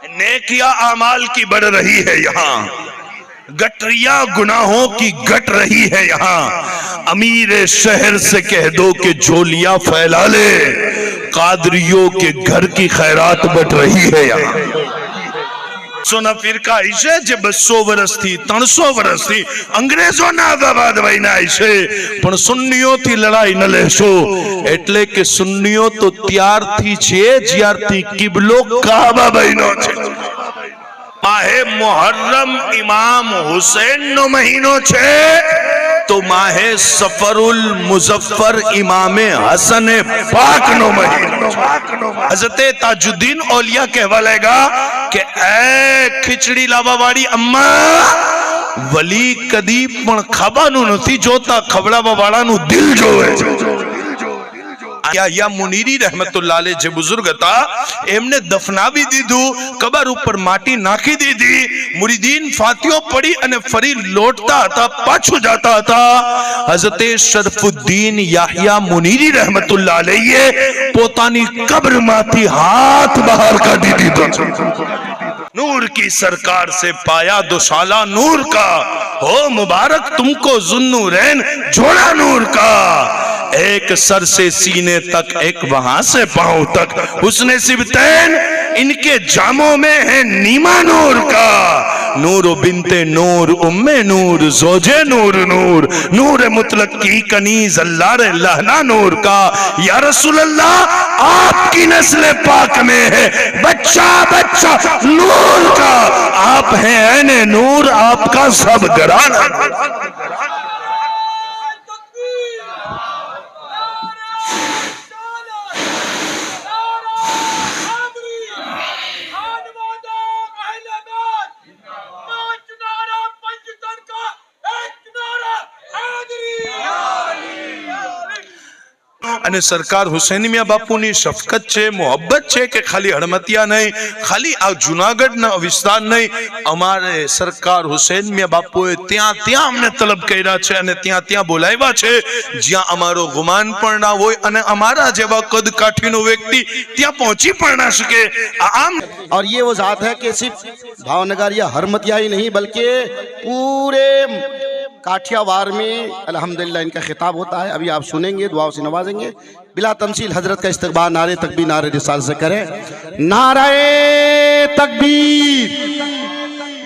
नेकिया आमाल की बढ़ रही है यहाँ, गटरिया गुनाहों की घट रही है यहाँ। अमीर शहर से कह दो कि झोलियां फैला ले, कादरियों के घर की खैरात बढ़ रही है यहाँ। सोना फिरका आइशे जे 200 वर्ष थी 300 वर्ष थी अंग्रेजों ना आजाद वहीना आइशे, पण सुन्नीओ थी लड़ाई न लेशो। एटले के सुन्नीओ तो ત્યારથી છે જ્યારથી કિબલો કાબા બન્યો છે। माहे मुहर्रम इमाम हुसैन नो महीनो छे तो माहे सफरुल मुजफ्फर इमामे हसन पाक नो महीनो। हजरते ताजुद्दीन औलिया कहवा लेगा कि ए खिचड़ी लावा वाली अम्मा, वली कदी पण खाबानु नथी जोता, खवड़ावा वाळानु दिल जोवे। या मुनीरी रहमतुल्लाह अलैह जे बुजुर्ग था एमने दफनावी दीधु, कबर ऊपर माटी नाखी दीधी, मुरीदीन फातियो पड़ी अने फरी लोटता था, पाछू जाता था। हजरत शरफुद्दीन याहिया मुनीरी रहमतुल्लाह अलैह पोतानी कब्र माथी हाथ बाहर काढी दीधो। नूर की सरकार से पाया दुशाला नूर का, हो मुबारक तुमको जुन्नूरैन जोड़ा नूर का। एक सर से सीने तक, एक वहां से पांव तक, हुस्ने सिबतैन इनके जामों में है नीमा नूर का। नूर बिनते नूर उम्मे नूर जोजे नूर नूर, नूर मुतलक की कनीज अल्लाह रे लहना नूर का। या रसूल अल्लाह आपकी नस्ल पाक में है बच्चा बच्चा नूर का, आप हैं ऐने नूर, आपका सब घराना। અને સરકાર હુસૈન મિયા બાપુની શફકત છે, મોહબ્બત છે કે ખાલી હડમતિયા નહીં, ખાલી આ જુનાગઢના વિસ્તાર નહીં, અમારે સરકાર હુસૈન મિયા બાપુએ ત્યાં ત્યાં અમને તલબ કર્યા છે અને ત્યાં ત્યાં બોલાવ્યા છે જ્યાં અમારો ગુમાન પણ ના હોય અને અમારા જેવા કદ કાઠીનો વ્યક્તિ ત્યાં પહોંચી પણ ના શકે। આમ और ये वो जात है कि सिर्फ भावनगर या हरमतिया ही नहीं बल्कि पूरे काठियावाड़ में अल्हम्दुलिल्लाह इनका खिताब होता है। अभी आप सुनेंगे, दुआओं से नवाजेंगे। बिला तमसील हजरत का इस्तकबाल नारे तकबीर नारे रिसाल से करें। नारे तकबीर,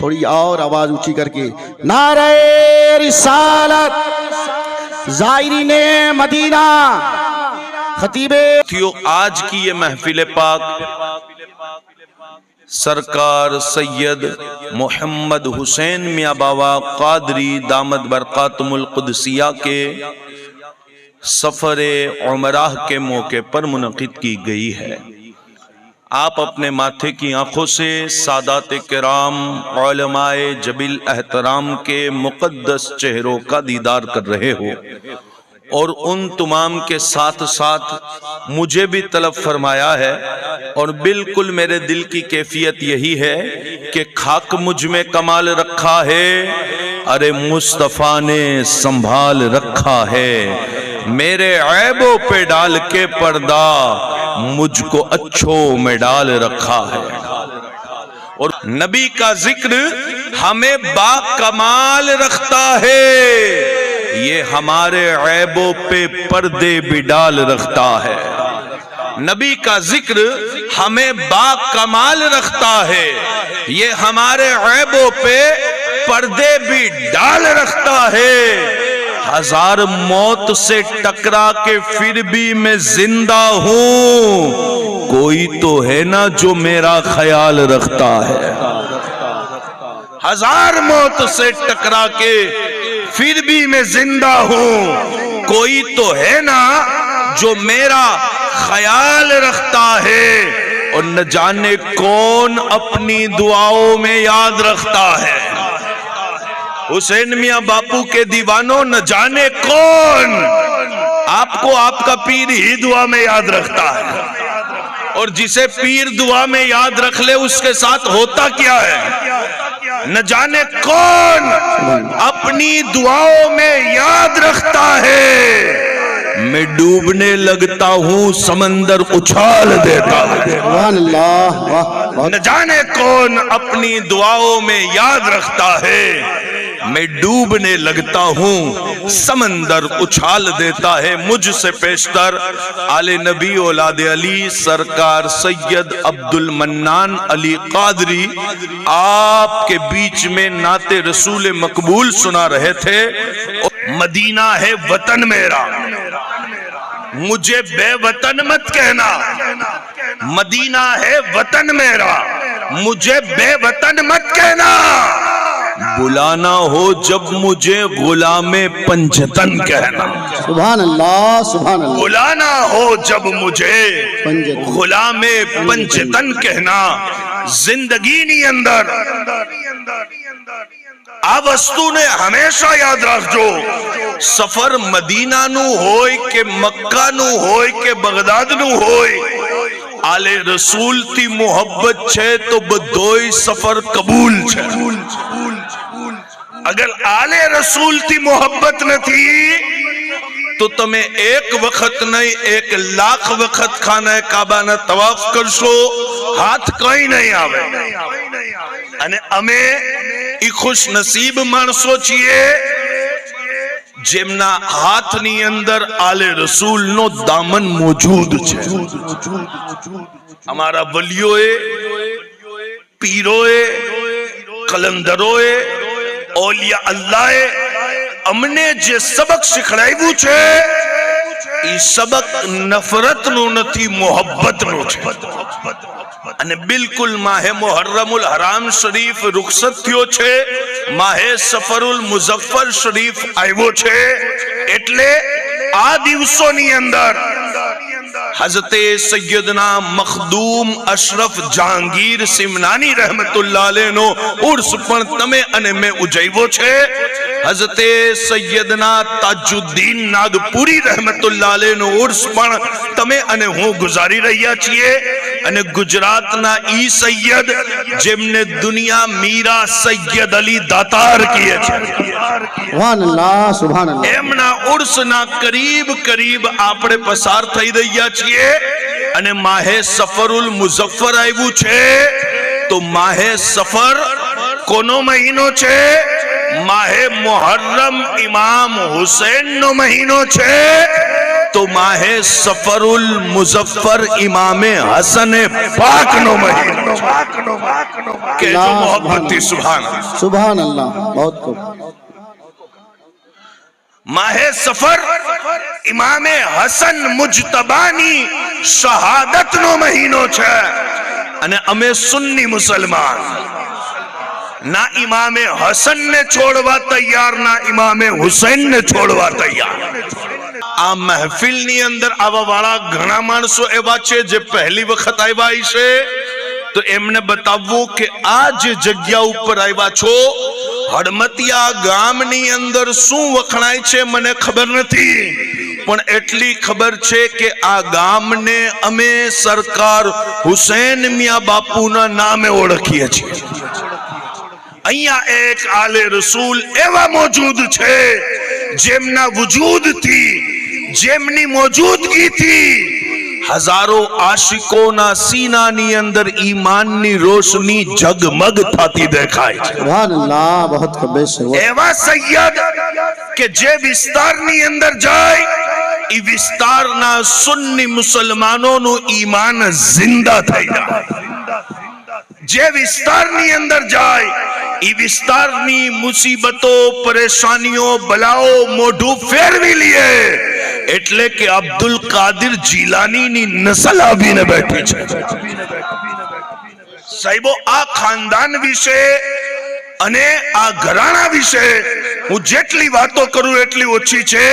थोड़ी और आवाज ऊंची करके, नारे रिसालत, ज़ायरीने मदीना, खतीबे। आज की ये महफिल पाक सरकार सैयद मोहम्मद हुसैन मियां बावा कादरी दामद बरकातुमुल कुदसिया के सफरे उमराह के मौके पर मुनक़िद की गई है। आप अपने माथे की आंखों से सादात किराम उलमाए जबिल एहतराम के मुक़द्दस चेहरों का दीदार कर रहे हो और उन तमाम के साथ साथ मुझे भी तलब फरमाया है और बिल्कुल मेरे दिल की कैफियत यही है कि खाक मुझ में कमाल रखा है, अरे मुस्तफ़ा ने संभाल रखा है, मेरे ऐबों पे डाल के पर्दा मुझको अच्छों में डाल रखा है। और नबी का जिक्र हमें बाकमाल रखता है, ये हमारे ऐबों पे पर्दे भी डाल रखता है। नबी का जिक्र हमें बाकमाल रखता है, ये हमारे ऐबों पे पर्दे भी डाल रखता है। हजार मौत से टकरा के फिर भी मैं जिंदा हूं, कोई तो है ना जो मेरा ख्याल रखता है। हजार मौत से टकरा के फिर भी मैं जिंदा हूं, कोई तो है ना जो मेरा ख्याल रखता है। और न जाने कौन अपनी दुआओं में याद रखता है। हुसैन मियां बापू के दीवानों, न जाने कौन आपको आपका पीर ही दुआ में याद रखता है। और जिसे पीर दुआ में याद रख ले उसके साथ होता क्या है, न जाने कौन अपनी दुआओं में याद रखता है। मैं डूबने लगता हूँ समंदर उछाल देता है। सुभान अल्लाह, वाह। न जाने कौन अपनी दुआओं में याद रखता है, मैं डूबने लगता हूँ समंदर उछाल देता है। मुझसे पेशतर आले नबी औलाद अली सरकार सैयद अब्दुल मन्नान अली कादरी आपके बीच में नाते रसूल मकबूल सुना रहे थे। मदीना है वतन मेरा, मुझे बेवतन मत कहना। मदीना है वतन मेरा, मुझे बेवतन मत कहना। बुलाना हो जब मुझे गुलामे पंजतन कहना। सुभान अल्लाह, सुभान अल्लाह। बुलाना हो जब मुझे गुलामे पंजतन कहना। जिंदगी नी अंदर आ वस्तु ने हमेशा याद रखजो, सफर मदीना नु होय के मक्का नु होय के बगदाद नु होय, आले रसूल ती मोहब्बत छे तो बधोय सफर कबूल छे। अगर आले रसूल थी मोहब्बत न थी तो तमे एक वक्त नहीं 1 लाख वक्त खाना काबा ना तवाफ करशो, हाथ कहीं नहीं आवे। अने अमे ई खुश नसीब माणसो छीए जेमना हाथ नी अंदर आले रसूल नो दामन मौजूद छे। हमारा वलियोए, पीरोए, कलंदरोए, औलिया अल्लाह अमने जे सबक शिखड़ाव्यू छे, ई सबक नफरत नु नथी, मोहब्बत नु छे। अने बिल्कुल माहे मुहर्रमुल हराम शरीफ रुखसत थयो छे, माहे सफरुल मुजफ्फर शरीफ आव्यो छे। एटले आ दिवसोनी अंदर हजरत सैयदना मखदूम अशरफ जहांगीर सिमनानी रहमतुल्लाह अलैह नो उर्स पण तमे अने मैं उजैवो छे। हजरत सैयदना ताजुद्दीन नागपुरी रहमतुल्लाह अलैह नो उर्स पण तमे अने हूँ गुजारी रह्या छीए। अने गुजरातना ई सैयद जेमने दुनिया मीरा सैयद अली दातार किए छे। सुभान अल्लाह, सुभान अल्लाह। एमना उर्सना करीब करीब आपणे पसार थई रह्या छीए। अने माहे सफरुल मुजफ्फर आव्यू छे, तो माहे सफर कोनो महीनो छे? माहे मुहर्रम इमाम हुसैन नो महीनो छे, तो माहे सफरुल मुजफ्फर इमामे हसन पाक नो महीनो। के जो मोहब्बती सुभान अल्लाह, सुभान अल्लाह। बहुत खूब। माहे सफर इमामे हसन मुजतबानी शहादत नो महीनो छे। अने अमे सुन्नी मुसलमान ना इमामे हसन ने छोड़वा तैयार, ना इमामे हुसैन ने छोड़वा तैयार। आ महफिल नी अंदर आवा वाला घણા माणसो एवा छे जे पहली वखत आव्या हशे, तो एमने बतावो के आज जग्या ऊपर आव्या छो, हड़मतिया गाम नी अंदर शू वखणाय छे मने खबर नथी, पण एटली खबर छे के आ गाम ने अमे सरकार हुसैन मिया बापू ना नामे ओळखीए छीए। अहिया एक आले रसूल एवा मौजूद छे जेमना वजूद थी, जेमनी मौजूदगी थी, हजारों आशिकों ना सीना नी अंदर ईमान नी रोशनी जगमग थाती देखाय छे। सुभान अल्लाह, बहुत कबीर। एवा सैयद के जे विस्तार नी अंदर जाय, ई विस्तार ना सुन्नी मुसलमानों नु ईमान जिंदा थई जाय। जे विस्तार नी अंदर जाय, ई विस्तार नी मुसीबतों, परेशानियों, बलाओ मोढू फेरवी लिए। एटले के अब्दुल कादिर जीलानी नी नस्ल आवीने बैठी छे। साहिबो आ खानदान विषे अने आ घराणा विषे हूँ जेटली वातो करूं एटली ओછી छे।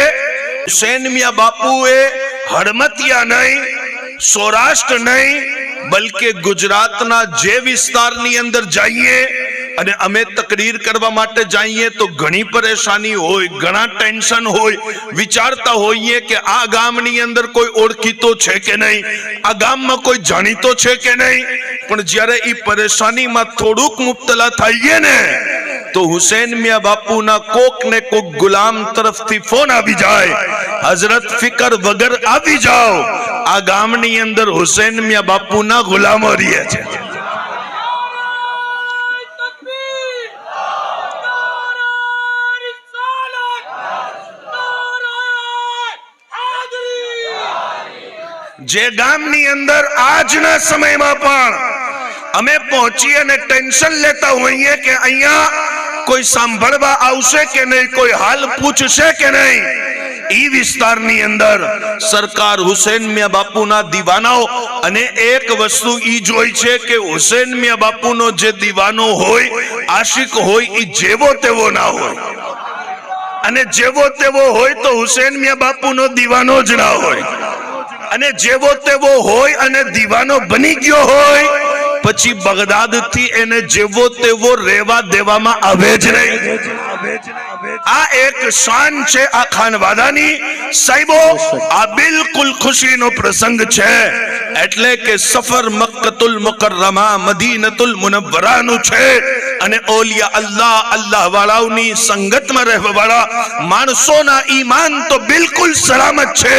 हुसैन मिया बापूए हड़मतिया नहीं, सौराष्ट्र नहीं, बल्कि गुजरातना जे विस्तारनी अंदर जाइए અને અમે તકરીર કરવા માટે જઈએ તો ઘણી પરેશાની હોય, ઘણા ટેન્શન હોય, વિચારતા હોઈએ કે આ ગામની અંદર કોઈ ઓળખીતો છે કે નહીં, આ ગામમાં કોઈ જાણીતો છે કે નહીં, પણ જ્યારે ઈ પરેશાનીમાં થોડુંક મુબ્તલા થઈએ ને તો હુસૈન મિયા બાપુના કોક ને કોક ગુલામ તરફથી ફોન આવી જાય હઝરત ફિકર વગર આવી જાઓ, આ ગામની અંદર હુસૈન મિયા બાપુના ગુલામો રહે છે. જે ગામની અંદર આજના સમયમાં પણ અમે પહોંચી અને ટેન્શન લેતા હોઈએ કે અહીંયા કોઈ સાંભળવા આવશે કે નહીં, કોઈ હાલ પૂછશે કે નહીં, ઈ વિસ્તારની અંદર સરકાર હુસૈન મિયા બાપુના દીવાનાઓ અને એક વસ્તુ ઈ જોઈ છે કે હુસૈન મિયા બાપુનો જે દીવાનો હોય, આશિક હોય, ઈ જેવો તેવો ના હોય, અને જેવો તેવો હોય તો હુસૈન મિયા બાપુનો દીવાનો જ ના હોય, અને જેવો તેવો હોય અને દીવાનો બની ગયો હોય પછી બગદાદ થી એને જેવો તેવો રહેવા દેવામાં આવે જ નહીં. આ એક શાન છે આ ખાનવાદાની. સાહેબો, આ બિલકુલ ખુશીનો પ્રસંગ છે. એટલે કે સફર મક્કતુલ મુકર્રમા મદીનતુલ મુનવ્વરાનું છે, અને ઓલિયા અલ્લાહ, અલ્લાહ વાળાઓની સંગતમાં રહેવા વાળા માણસોના ઈમાન તો બિલકુલ સલામત છે.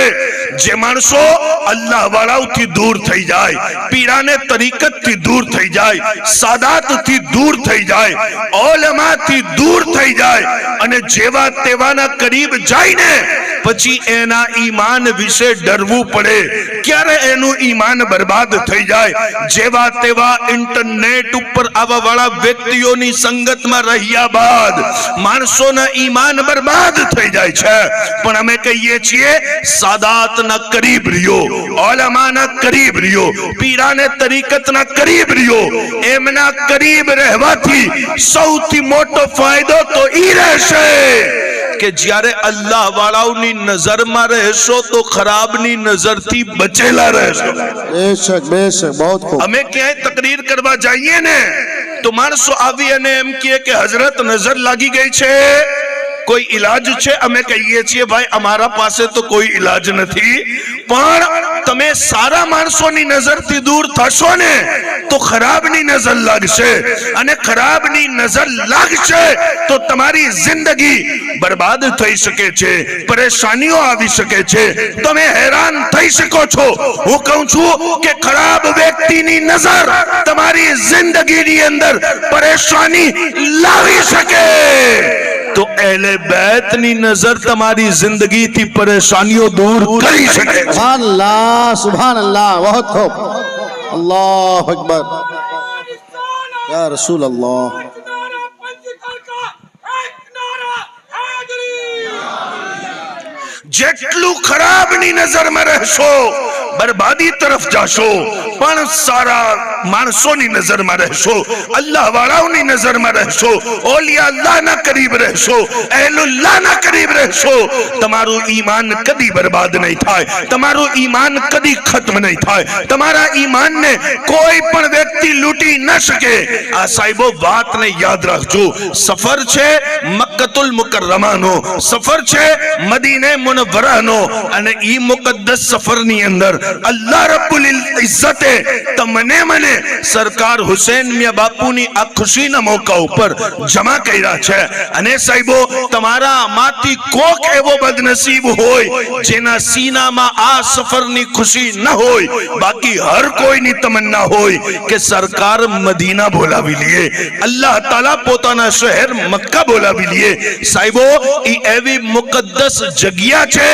જે માણસો અલ્લાહ વાળાઓથી દૂર થઈ જાય, પીરાને તરીકતથી દૂર થઈ જાય, સાદાતથી દૂર થઈ જાય, ઓલમાથી દૂર થઈ જાય અને જેવા તેવાના કરીબ જાય ને પછી એના ઈમાન વિશે ડરવું પડે. ક્યારે એનું ઈમાન બરબાદ થઈ જાય? જેવા તેવા ઇન્ટરનેટ ઉપર આવા વાળા વ્યક્તિઓની સંગતમાં રહ્યા બાદ માણસોના ઈમાન બરબાદ થઈ જાય છે. પણ અમે કહીએ છીએ સાદાતના કરીબ રહ્યો, ઓલમાના કરીબ રહ્યો, પીરાને તરીકતના કરીબ રહ્યો. એમના કરીબ રહેવાથી સૌથી મોટો ફાયદો તો ઈ રહેશે કે જ્યારે અલ્લાહ વાળાઓની નજરમાં રહેશો તો ખરાબની નજરથી બચેલા રહેશો. बेशक बेशक, बहुत खूब. અમે ક્યાંય તકરીર કરવા જઈએ ને તો માણસો આવી અને એમ કહે કે હઝરત નજર લાગી ગઈ છે, કોઈ ઈલાજ છે? અમે કહીએ છીએ ભાઈ અમારા પાસે તો કોઈ ઈલાજ નથી, પણ તમે સારા માણસોની નજરથી દૂર થશો ને તો ખરાબની નજર લાગશે, અને ખરાબની નજર લાગશે તો તમારી જિંદગી બરબાદ થઈ શકે છે, પરેશાનીઓ આવી શકે છે, તમે હેરાન થઈ શકો છો. હું કહું છું કે ખરાબ વ્યક્તિની નજર તમારી જિંદગીની અંદર પરેશાની લાવી શકે તો અહેલે બેતની નજર તમારી જિંદગીથી પરેશાનીઓ દૂર કરી શકે. सुभान अल्लाह, सुभान अल्लाह, बहुत खूब. अल्लाह अकबर, या रसूल अल्लाह. જેટલું ખરાબની નજરમાં રહેશો બરબાદી તરફ જાશો, પણ સારા માણસોની નજરમાં રહેશો, અલ્લાહ વાળાઓની નજરમાં રહેશો, ઓલિયા અલ્લાહના કરીબ રહેશો, અહેલુલ્લાહના કરીબ રહેશો, તમારું ઈમાન કદી બરબાદ નહીં થાય, તમારું ઈમાન કદી ખત્મ નહીં થાય, તમારા ઈમાનને કોઈ પણ વ્યક્તિ લૂંટી ન શકે. આ સાહેબો વાતને યાદ રાખજો. સફર છે મક્કતુલ મુકર્રમાનો, સફર છે મદીને મુનવ્વરાનો, અને ઈ મુકદ્દસ સફરની અંદર અલ્લાહ રબ્બુલ ઇઝ્ઝતે તમને મને સરકાર હુસૈન મિયા બાપુની આ ખુશીના મોકા ઉપર જમા કર્યા છે. અને સાહેબો, તમારા માંથી કોક એવો બદનસીબ હોય જેના સીનામાં આ સફરની ખુશી ન હોય, બાકી હર કોઈની તમન્ના હોય કે સરકાર મદીના બોલાવી લે, અલ્લાહ તાલા પોતાના શહેર મક્કા બોલાવી લે. સાહેબો, ઈ એવી મુકદ્દસ જગ્યા છે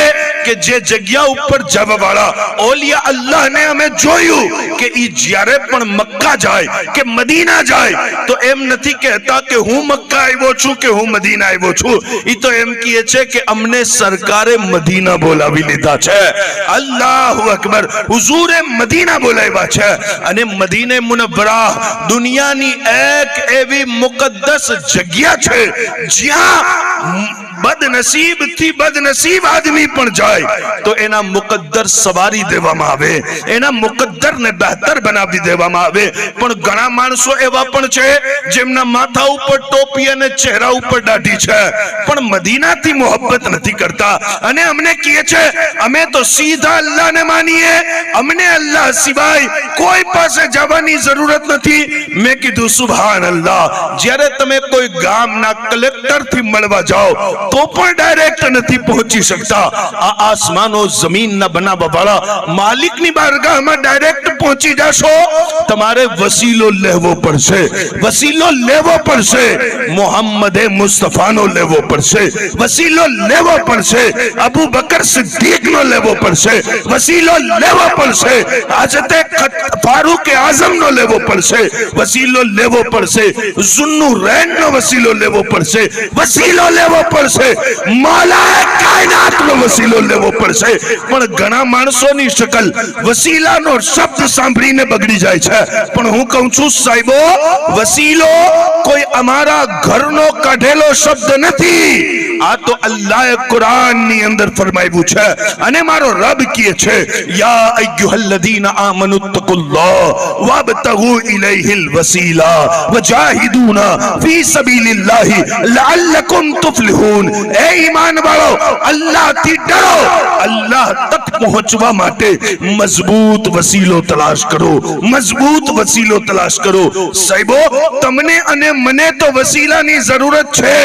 કે જે જગ્યા ઉપર જવા વાળા ઓલિયા અલ્લાહને અમે જોયું કે ઈ જ્યારે પણ મક્કા જાય કે મદીના જાય તો એમ નથી કહેતા કે હું મક્કા આવ્યો છું કે હું મદીના આવ્યો છું, ઈ તો એમ કહે છે કે અમને સરકારે મદીના બોલાવી લીધા છે. અલ્લાહુ અકબર, હુઝુરે મદીના બોલાવ્યા છે. અને મદીને મુનવ્વરા દુનિયાની એક એવી મુકદ્દસ જગ્યા છે જ્યાં બદનસીબ થી બદનસીબ આદમી પણ જાય તો એના મુકદ્દર સવારી દેવામાં આવે, એના મુકદ્દરને બહેતર બનાવી દેવામાં આવે. પણ ઘણા માણસો એવા પણ છે જેમના માથા ઉપર ટોપી અને ચહેરા ઉપર દાઢી છે, પણ મદીનાથી મોહબ્બત નથી કરતા. અને અમને કહે છે અમે તો સીધા અલ્લાહને માનીએ, અમને અલ્લાહ સિવાય કોઈ પાસે જવાની જરૂરત નથી. મેં કીધું સુભાન અલ્લાહ. જ્યારે તમે કોઈ ગામના કલેક્ટર થી મળવા જાઓ તો પણ ડાયરેક્ટ નથી પહોંચી શકતા. આ આસમાનો જમીનના બનાવવા વાળા માલિકની બારગાહમાં ડાયરેક્ટ પહોંચી જશો, તમારે વસીલો લેવો પડશે. વસીલો લેવો પડશે, મોહમ્મદ મુસ્તફાનો લેવો પડશે. વસીલો લેવો પડશે, અબુ બકર સિદ્દીકનો લેવો પડશે. વસીલો લેવો પડશે, હઝરત ફારૂક આઝમનો લેવો પડશે. વસીલો લેવો પડશે, ઝુન્નુરૈનનો વસીલો લેવો પડશે. વસીલો લેવો પડશે, મૌલા કાયનાતનો વસીલો લેવો પડશે. પણ ઘણા માણસોની શકલ વસીલાનો શબ્દ સાંભળીને બગડી જાય છે. પણ હું કહું છું સાહેબો, વસીલો કોઈ અમારા ઘરનો કાઢેલો શબ્દ નથી. આ તો અલ્લાહે કુરાનની અંદર ફરમાવ્યું છે. અને મારો રબ કહે છે, યા અય્યુહલ્લઝીના આમનુત્તકુલ્લાહ વબતગુ ઇલૈહિલ વસીલા વજાહિદૂના ફી સબીલિલ્લાહી લઅલ્લકુમ તુફલિહૂન. એ ઈમાન વાળો, અલ્લાહથી ડરો. અલ્લાહ તક પહોંચવા માટે મજબૂત વસીલો તલાશ કરો, મજબૂત વસીલો તલાશ કરો. સાહેબો, તમને અને મને તો વસીલાની જરૂરત છે,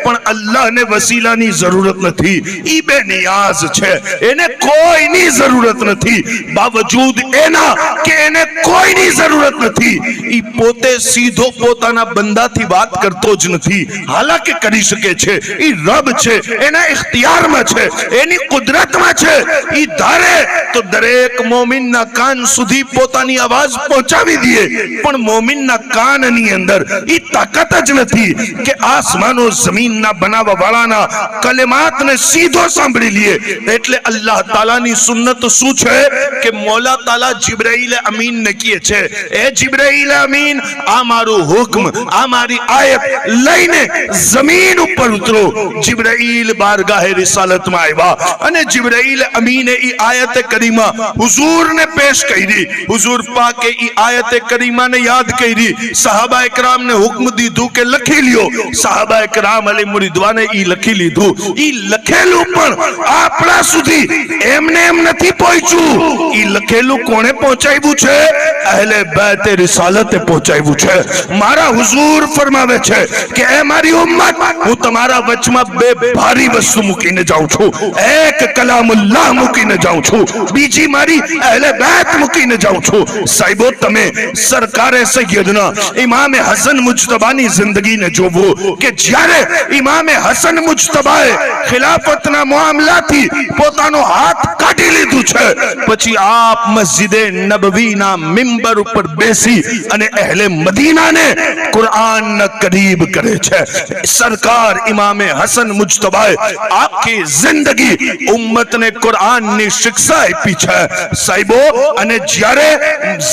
પણ અલ્લાહને વસીલાની જરૂરત નથી. ઈ બેનિયાઝ છે, એને કોઈની જરૂરત નથી. બાવજૂદ એના કે એને કોઈની જરૂરત નથી, ઈ પોતે સીધો પોતાના બંદાથી વાત કરતો જ નથી. હાલાકે કરી શકે છે, ઈ રબ છે, એના ઇખ્તિયારમાં છે, એની કુદરતમાં છે. ઈ ધારે તો દરેક મોમિનના કાન સુધી પોતાની આવાજ પહોંચાડી દે, પણ મોમિનના કાનની અંદર ઈ તાકાત જ નથી કે આસમાનો જમીનના બનાવવા વાળાના કલેમાતને સીધો સાંભળી લે. એટલે અલ્લાહ તાલાની સુન્નત શું છે કે મૌલા તાલા જિબ્રાઈલ અમીનને કહે છે, એ જિબ્રાઈલ અમીન, આ મારું હુકમ, આ મારી આયત લઈને જમીન ઉપર ઉતરો. જિબ્રાઈલ બારગાહે રિસાલતમાં આવ્યા અને જિબ્રાઈલ અમીને ઈ આયત કરીમા હુઝૂરને પેશ કરી. હુઝૂર પાકે ઈ આયત કરીમાને યાદ કરી. સહાબા ઇકરામને હુકમ દીધું કે લખી લ્યો. સહાબા ઇકરામ અલી મુરીદવાને ઈ લખી લીધું. ઈ લખેલું પણ આપણા સુધી એમને એમ નથી પહોંચ્યું. ઈ લખેલું કોણે પહોંચાડ્યું છે? અહેલે બેત રિસાલતે પહોંચાડ્યું છે. મારા હુઝૂર ફરમાવે છે કે એ મારી ઉમ્મત, હું તમારા વચમાં બે ભારી વસ્તુ મૂકીને જાઉં છું. એક કલામુલ્લાહ મૂકીને જાઉં છું, બીજી મારી અહેલે બેત મૂકીને જાઉં છું. સાહેબો, તમે સરકારે સૈયદના ઇમામે હસન મુજતબાની જિંદગીને જોવો કે જ્યારે ઇમામે હસન મુજતબાએ ખિલાફતના મામલાથી પોતાનો હાથ કાઢી લીધું છે, પછી આપ મસ્જિદે નબવીના મિંબર ઉપર બેસી અને અહેલે મદીનાને કુરાનના કરીબ કરે છે. સરકાર ઇમામે હસન મુજતબાએ આખી જિંદગી ઉમ્મતને કુરાનની શિક્ષા આપી છે. સાહેબો, અને જ્યારે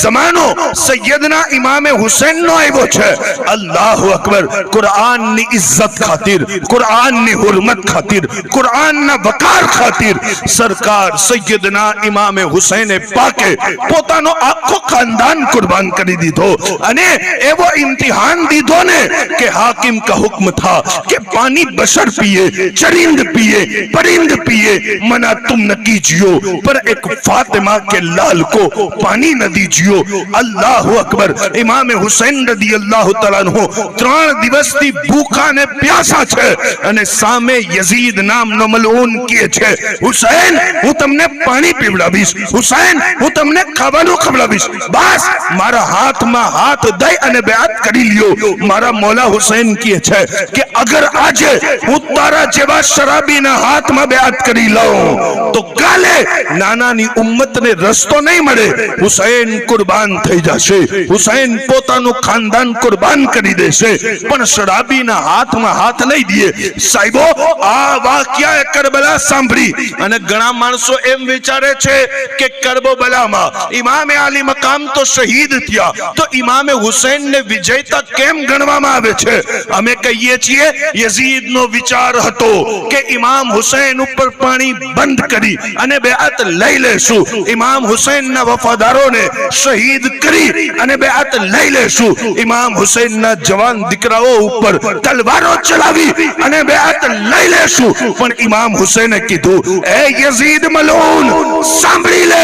જમાનો સૈયદના ઇમામે હુસૈનનો આવ્યો છે, અલ્લાહુ અકબર, કુરાનની ઇજ્જત ખાतिर, કુરાનની હુરમત ખાतिर, કુરાનના વકાર ખાतिर સરકાર સૈયદના ઇમામે હુસૈને પાકે પોતાનો આખો ખાનદાન કુરબાન કરી દીધો. અને એવો ઇમ્તિહાન દીધો ને કે હાकिम का हुक्म था कि पानी बशर पिए, चरिंद पिए, परिंद पिए, मना तुम न कीजियो, पर एक फातिमा के लाल को पानी न दीजियो. अल्लाहु अकबर. इमाम हुसैन रदी अल्लाह तआला अन्हु 3 દિવસથી ભૂખા ને પ્યાસા છે અને સામે યઝીદ નામનો મલઉન કહે છે, હુસૈન, હું તમને પાણી પીવડાવીશ, હુસૈન, હું તમને ખાવાનું ખવડાવીશ. બસ મારા હાથમાં હાથ દઈ અને બેઅત કરી લ્યો. મારા મૌલા હુસૈન કહે છે કે અગર આજે હું તારા જેવા શરાબીના હાથમાં બેઅત કરી લઉં તો કાલે નાનાની ઉમ્મતને રસ્તો નહીં મળે. હુસૈન કુરબાન થઈ જશે, હુસૈન પોતાનું ખાનદાન કુરબાન કરી દેશે, પણ શરાબીના હાથમાં હાથ નહીં દે. સાહેબો, આ વાકિયા કરબલા સાંભળી અને ઘણા માણસો એમ વિચારે છે કે કરબલામાં ઇમામે આલી મકામ તો શહીદ થયા, તો ઇમામે હુસૈનને વિજેતા કેમ ગણવામાં આવે છે? અમે કહીએ છીએ યઝીદનો વિચાર હતો કે ઇમામ હુસૈન ઉપર પાણી બંધ કરી અને બેઅત લઈ લેશું, ઇમામ હુસૈનના વફાદારોને શહીદ કરી અને બેઅત લઈ લેશું, ઇમામ હુસૈનના જવાન દીકરાઓ ઉપર તલવારો ચલાવી અને બેઅત લઈ લેશું. પણ ઇમામ હુસૈને કીધું, એ યઝીદ મલૂન, સાંભળી લે,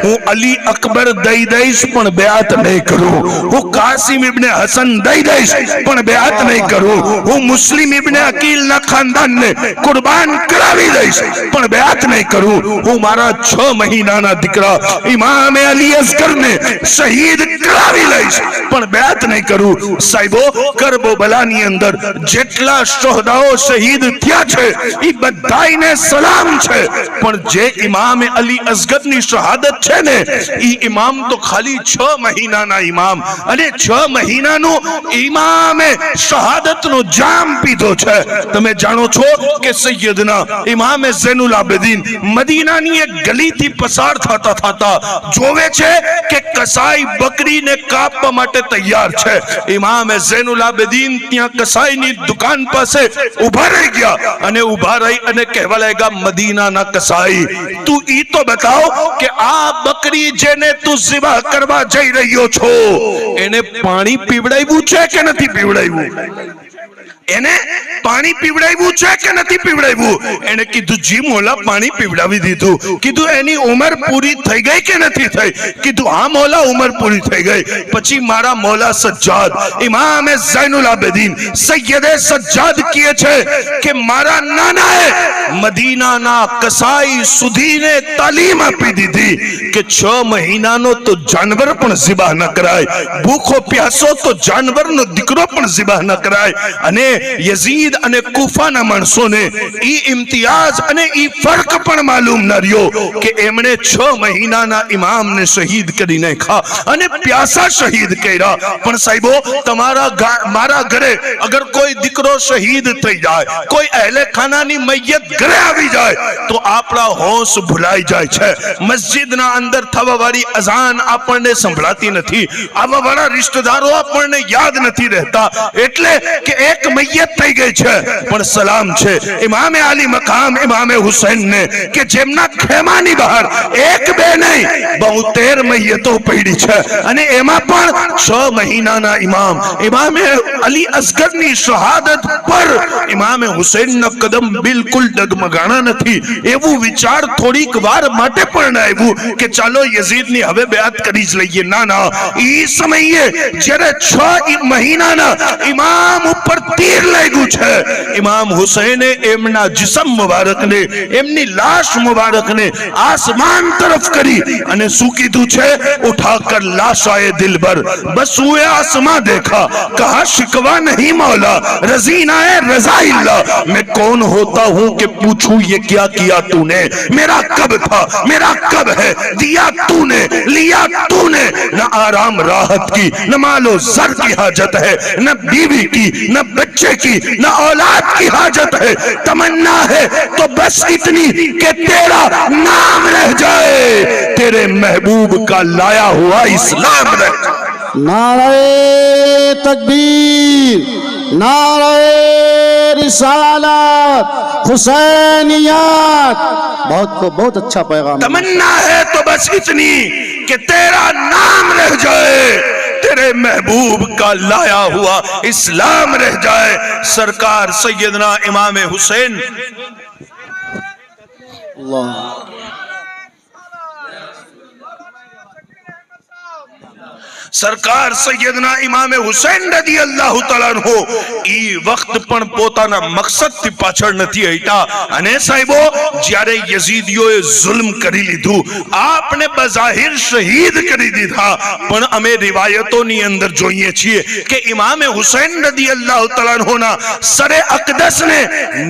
હું અલી અકબર દઈ દઈશ પણ બેઆત નહીં કરું, હું કાસિમ ઇબ્ને હસન દઈ દઈશ પણ બેઆત નહીં કરું, હું મુસ્લિમ ઇબ્ને અકીલના ખાનદાનને કુરબાન કરાવી દઈશ પણ બેઆત નહીં કરું, હું મારા 6 મહિનાના દીકરા ઇમામ અલી અસગરને શહીદ કરાવી લઈશ પણ બેઆત નહીં કરું. સાહેબો, કરબલાની અંદર જેટલા શોહદાઓ શહીદ થયા છે એ બધાને સલામ છે, પણ જે ઇમામ અલી અસગરની શહાદત છે ને એ ઇમામ તો ખાલી 6 મહિનાના ઇમામ, અને 6 મહિનાનો ઇમામે શહાદતનો જામ પીધો છે. તમે જાણો છો કે સૈયદના ઇમામે ઝૈનુલ આબેદીન મદીનાની એક ગલીથી પસાર થતા થતા જોવે છે કે કસાઈ બકરીને કાપવા માટે તૈયાર છે. ઇમામે ઝૈનુલ આબેદીન ત્યાં કસાઈની દુકાન પાસે ઊભા રહી ગયા અને ઊભા રહી અને કહેવા લાગ્યા, મદીનાના કસાઈ, તું ઈ તો બતાવ કે આ બકરી જેને તું ઝિબા કરવા જઈ રહ્યો છો એને પાણી પીવડાવ્યું છે કે નથી પીવડાવ્યું? એને પાણી પીવડાવ્યું છે કે નથી પીવડાવ્યું? એને કીધું, જી મોલા પાણી પીવડાવી દીધું. કીધું, એની ઉંમર પૂરી થઈ ગઈ કે નથી થઈ? કીધું, હા મોલા, ઉંમર પૂરી થઈ ગઈ. પછી મારા મોલા સજ્જાદ ઇમામે ઝૈનુલ આબેદીન સૈયદે સજ્જાદ કહે છે કે મારા નાનાએ મદીનાના કસાઈ સુધીને તાલીમ આપી દીધી કે 6 મહિનાનો તો જાનવર પણ ઝિબા ન કરાય, ભૂખો પ્યાસો તો જાનવરનો દીકરો પણ ઝિબા ન કરાય. અને યઝીદ અને કૂફાના માણસોને ઈ ઇમ્તિયાઝ અને ઈ ફર્ક પણ માલુમ ન રહ્યો કે એમણે 6 મહિનાના ઇમામને શહીદ કરી નાખ્યા અને પ્યાસા શહીદ કર્યા. પણ સાહેબો, મારા ઘરે અગર કોઈ દીકરો શહીદ થઈ જાય, કોઈ અહેલે ખાનાની મૈયત ઘરે આવી જાય તો આપણા હોશ ભૂલાઈ જાય છે. મસ્જિદના અંદર થવાવાળી અઝાન આપણને સંભળાતી નથી, આવાવાળા રિશ્તેદારો આપણને યાદ નથી રહેતા, એટલે કે એક મૈયત થઈ ગઈ છે પણ સલામ છે ઇમામે આલી મકામ ઇમામે હુસૈનને કે જેમના ખેમાની બહાર એક બે નહીં 72 મૈયતો પડી છે, અને એમાં પણ 6 મહિનાના ઇમામ ઇમામે અલી અસગરની શહાદત પર ઇમામે હુસૈનના કદમ બિલકુલ ડગમગાણા નથી. એવું વિચાર થોડીક વાર માટે પણ આવ્યું કે ચાલો યઝીદની હવે બેઆત કરી જ લઈએ. ના ના, ઈ સમયે જ્યારે 6 મહિનાના ઇમામ ઉપર તીર લાગ્યું છે, ઇમામ હુસૈને એમના जिस्म मुबारकने एमनी लाश मुबारकने आसमान तरफ करी અને શું કીધું છે, उठाकर लाश आए दिल भर बस हुए आसमां देखा कहा शिकवा नहीं मौला रजीना है रज़ाइल्ला मैं कौन होता हूँ कि पूछूं ये क्या किया तूने, मेरा कब था मेरा कब है, दिया तूने लिया तूने, न आराम राहत की न मालो सर की हाजत है, न बीवी की न बच्चे की न औलाद की हाजत है, तमन्ना है तो बस इतनी कि तेरा नाम रह जाए, तेरे महबूब का लाया हुआ इस्लाम रह जाए। नारे तकबीर, नारे रिसालत, हुसैनियत। बहुत अच्छा पैगाम। तमन्ना है तो बस इतनी कि तेरा नाम रह जाए, तेरे महबूब का लाया हुआ इस्लाम रह जाए। सरकार सैयदना इमाम हुसैन अल्लाह सरकार सैयदना इमाम हुसैन रजी अल्लाह तआला अन्हु ई वक्त पण પોતાના મકસદથી પાછળ નથી હટ્યા અને સાહેબો જ્યારે યઝીદીઓએ જુલ્મ કરી લીધું આપને બઝાહિર શહીદ કરી દીધા પણ અમે રિવાયતોની અંદર જોઈએ છીએ કે ઇમામ હુસૈન રજી અલ્લાહ તઆલા અન્હુના સરે અકદસને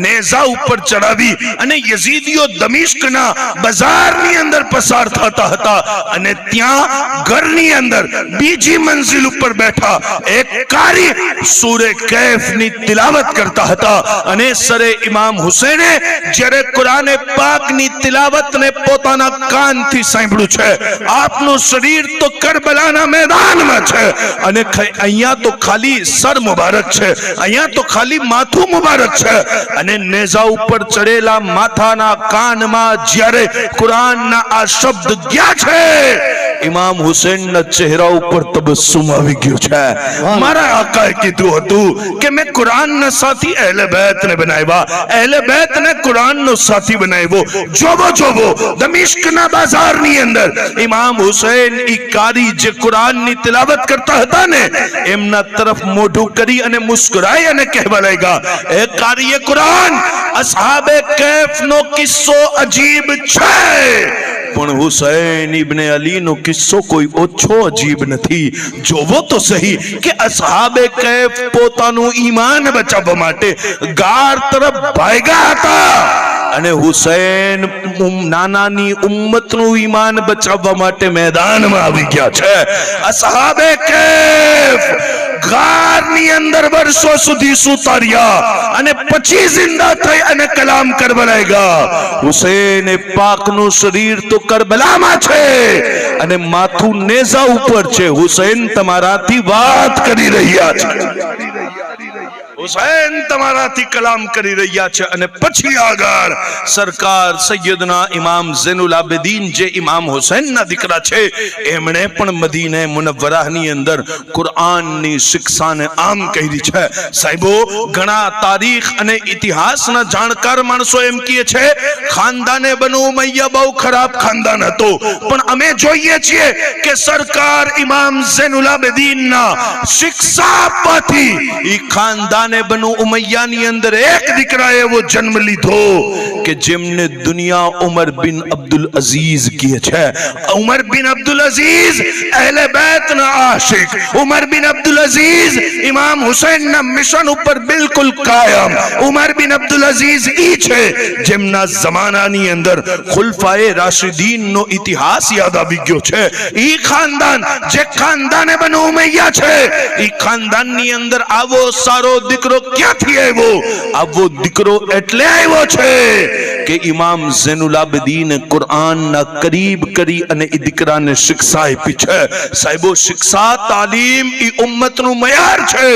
નેઝા ઉપર ચડાવી અને યઝીદીઓ દમિશ્કના બજારની અંદર પસાર થતા હતા અને ત્યાં ઘરની અંદર બીજી મંजिल ઉપર બેઠા એક કારી સૂરે કૈફની તિલાવત કરતા હતા અને સરે ઇમામ હુસૈને જ્યારે કુરાન પાકની તિલાવતને પોતાના કાનથી સાંભળ્યું છે આપનું શરીર તો કરબલાના મેદાનમાં છે અને અહીંયા તો ખાલી સર મુબારક છે, અહીંયા તો ખાલી માથું મુબારક છે અને નેઝા ઉપર ચડેલા માથાના કાનમાં જ્યારે કુરાનના આ શબ્દ ગયા છે ઇમામ હુસૈનના ચહેરા ઉપર તબસ્સુમ આવી ગયો છે. મારા આકાએ કીધું હતું કે મેં કુરાનના સાથી અહેલે બેતને બનાવ્યા, અહેલે બેતને કુરાનનો સાથી બનાવ્યો. જોવો દમિશ્કના બાજારની અંદર ઇમામ હુસૈન ઈ કારી જે કુરાનની તિલાવત કરતા હતા ને એમના તરફ મોઢું કરી અને મુસ્કરાઈ અને કહેવા લાગ્યા, એ કારીએ કુરાન, અસહાબે કૈફનો કિસ્સો અજીબ છે, પણ હુસૈન ઇબ્ને અલીનો કિસ્સો કોઈ ઓછો અજીબ નથી. જોવો તો સહી કે અસહાબે કૈફ પોતાનું ઈમાન બચાવવા માટે ગાર તરફ ભાગ્યા હતા અને હુસૈન નાનાની ઉમ્મતનું ઈમાન બચાવવા માટે મેદાનમાં આવી ગયા છે. અસહાબે કૈફ ગારની અંદર વર્ષો સુધી સુતાર્યા અને પછી જિંદા થઈ અને કલામ કરવા લાગ્યા. હુસૈન પાકનું શરીર તો કરબલામાં છે અને માથું નેઝા ઉપર છે. હુસૈન તમારાથી વાત કરી રહ્યા છે, હુસૈન તમારાથી કલામ કરી રહ્યા છે. અને પછી આગળ સરકાર સૈયદના ઇમામ ઝૈનુલ આબિદીન જે ઇમામ હુસૈનના દીકરા છે એમણે પણ મદીને મુનવ્વરાની અંદર કુરાનની શિક્ષાને આમ કરી છે. સાહેબો, ઘણા તારીખ અને ઇતિહાસના જાણકાર માણસો એમ કહે છે ખાનદાને બનુ ઉમૈયા બહુ ખરાબ ખાનદાન હતો, પણ અમે જોઈએ છીએ કે સરકાર ઇમામ ઝૈનુલ આબિદીનના શિક્ષા આપવાથી ઈ ખાનદાન બનુ ઉમૈયાની અંદર એક દીકરા એવો જન્મ લીધો કે જેમને દુનિયા ઉમર બિન અબ્દુલ અઝીઝ કહે છે. ઉમર બિન અબ્દુલ અઝીઝ અહેલે બેતના આશિક, ઉમર બિન અબ્દુલ અઝીઝ ઇમામ હુસૈનના મિશન ઉપર બિલકુલ કાયમ. ઉમર બિન અબ્દુલ અઝીઝ ઈ છે જેમના જમાનાની અંદર ખુલફાએ રાશિદીનનો ઇતિહાસ યાદ આવી ગયો છે. ઈ ખાનદાન જે ખાનદાને બનુ ઉમૈયા છે, ઈ ખાનદાનની અંદર આવો સારો દીકરો ક્યાંથી આવ્યો? આવો દીકરો એટલે આવ્યો છે કે ઇમામ ઝૈનુલ આબિદીન કુરાનના કરીબ કરી અને એ દીકરાને શિક્ષા આપી છે. સાહેબો, શિક્ષા તાલીમ ઈ ઉમ્મતનું મયાર છે.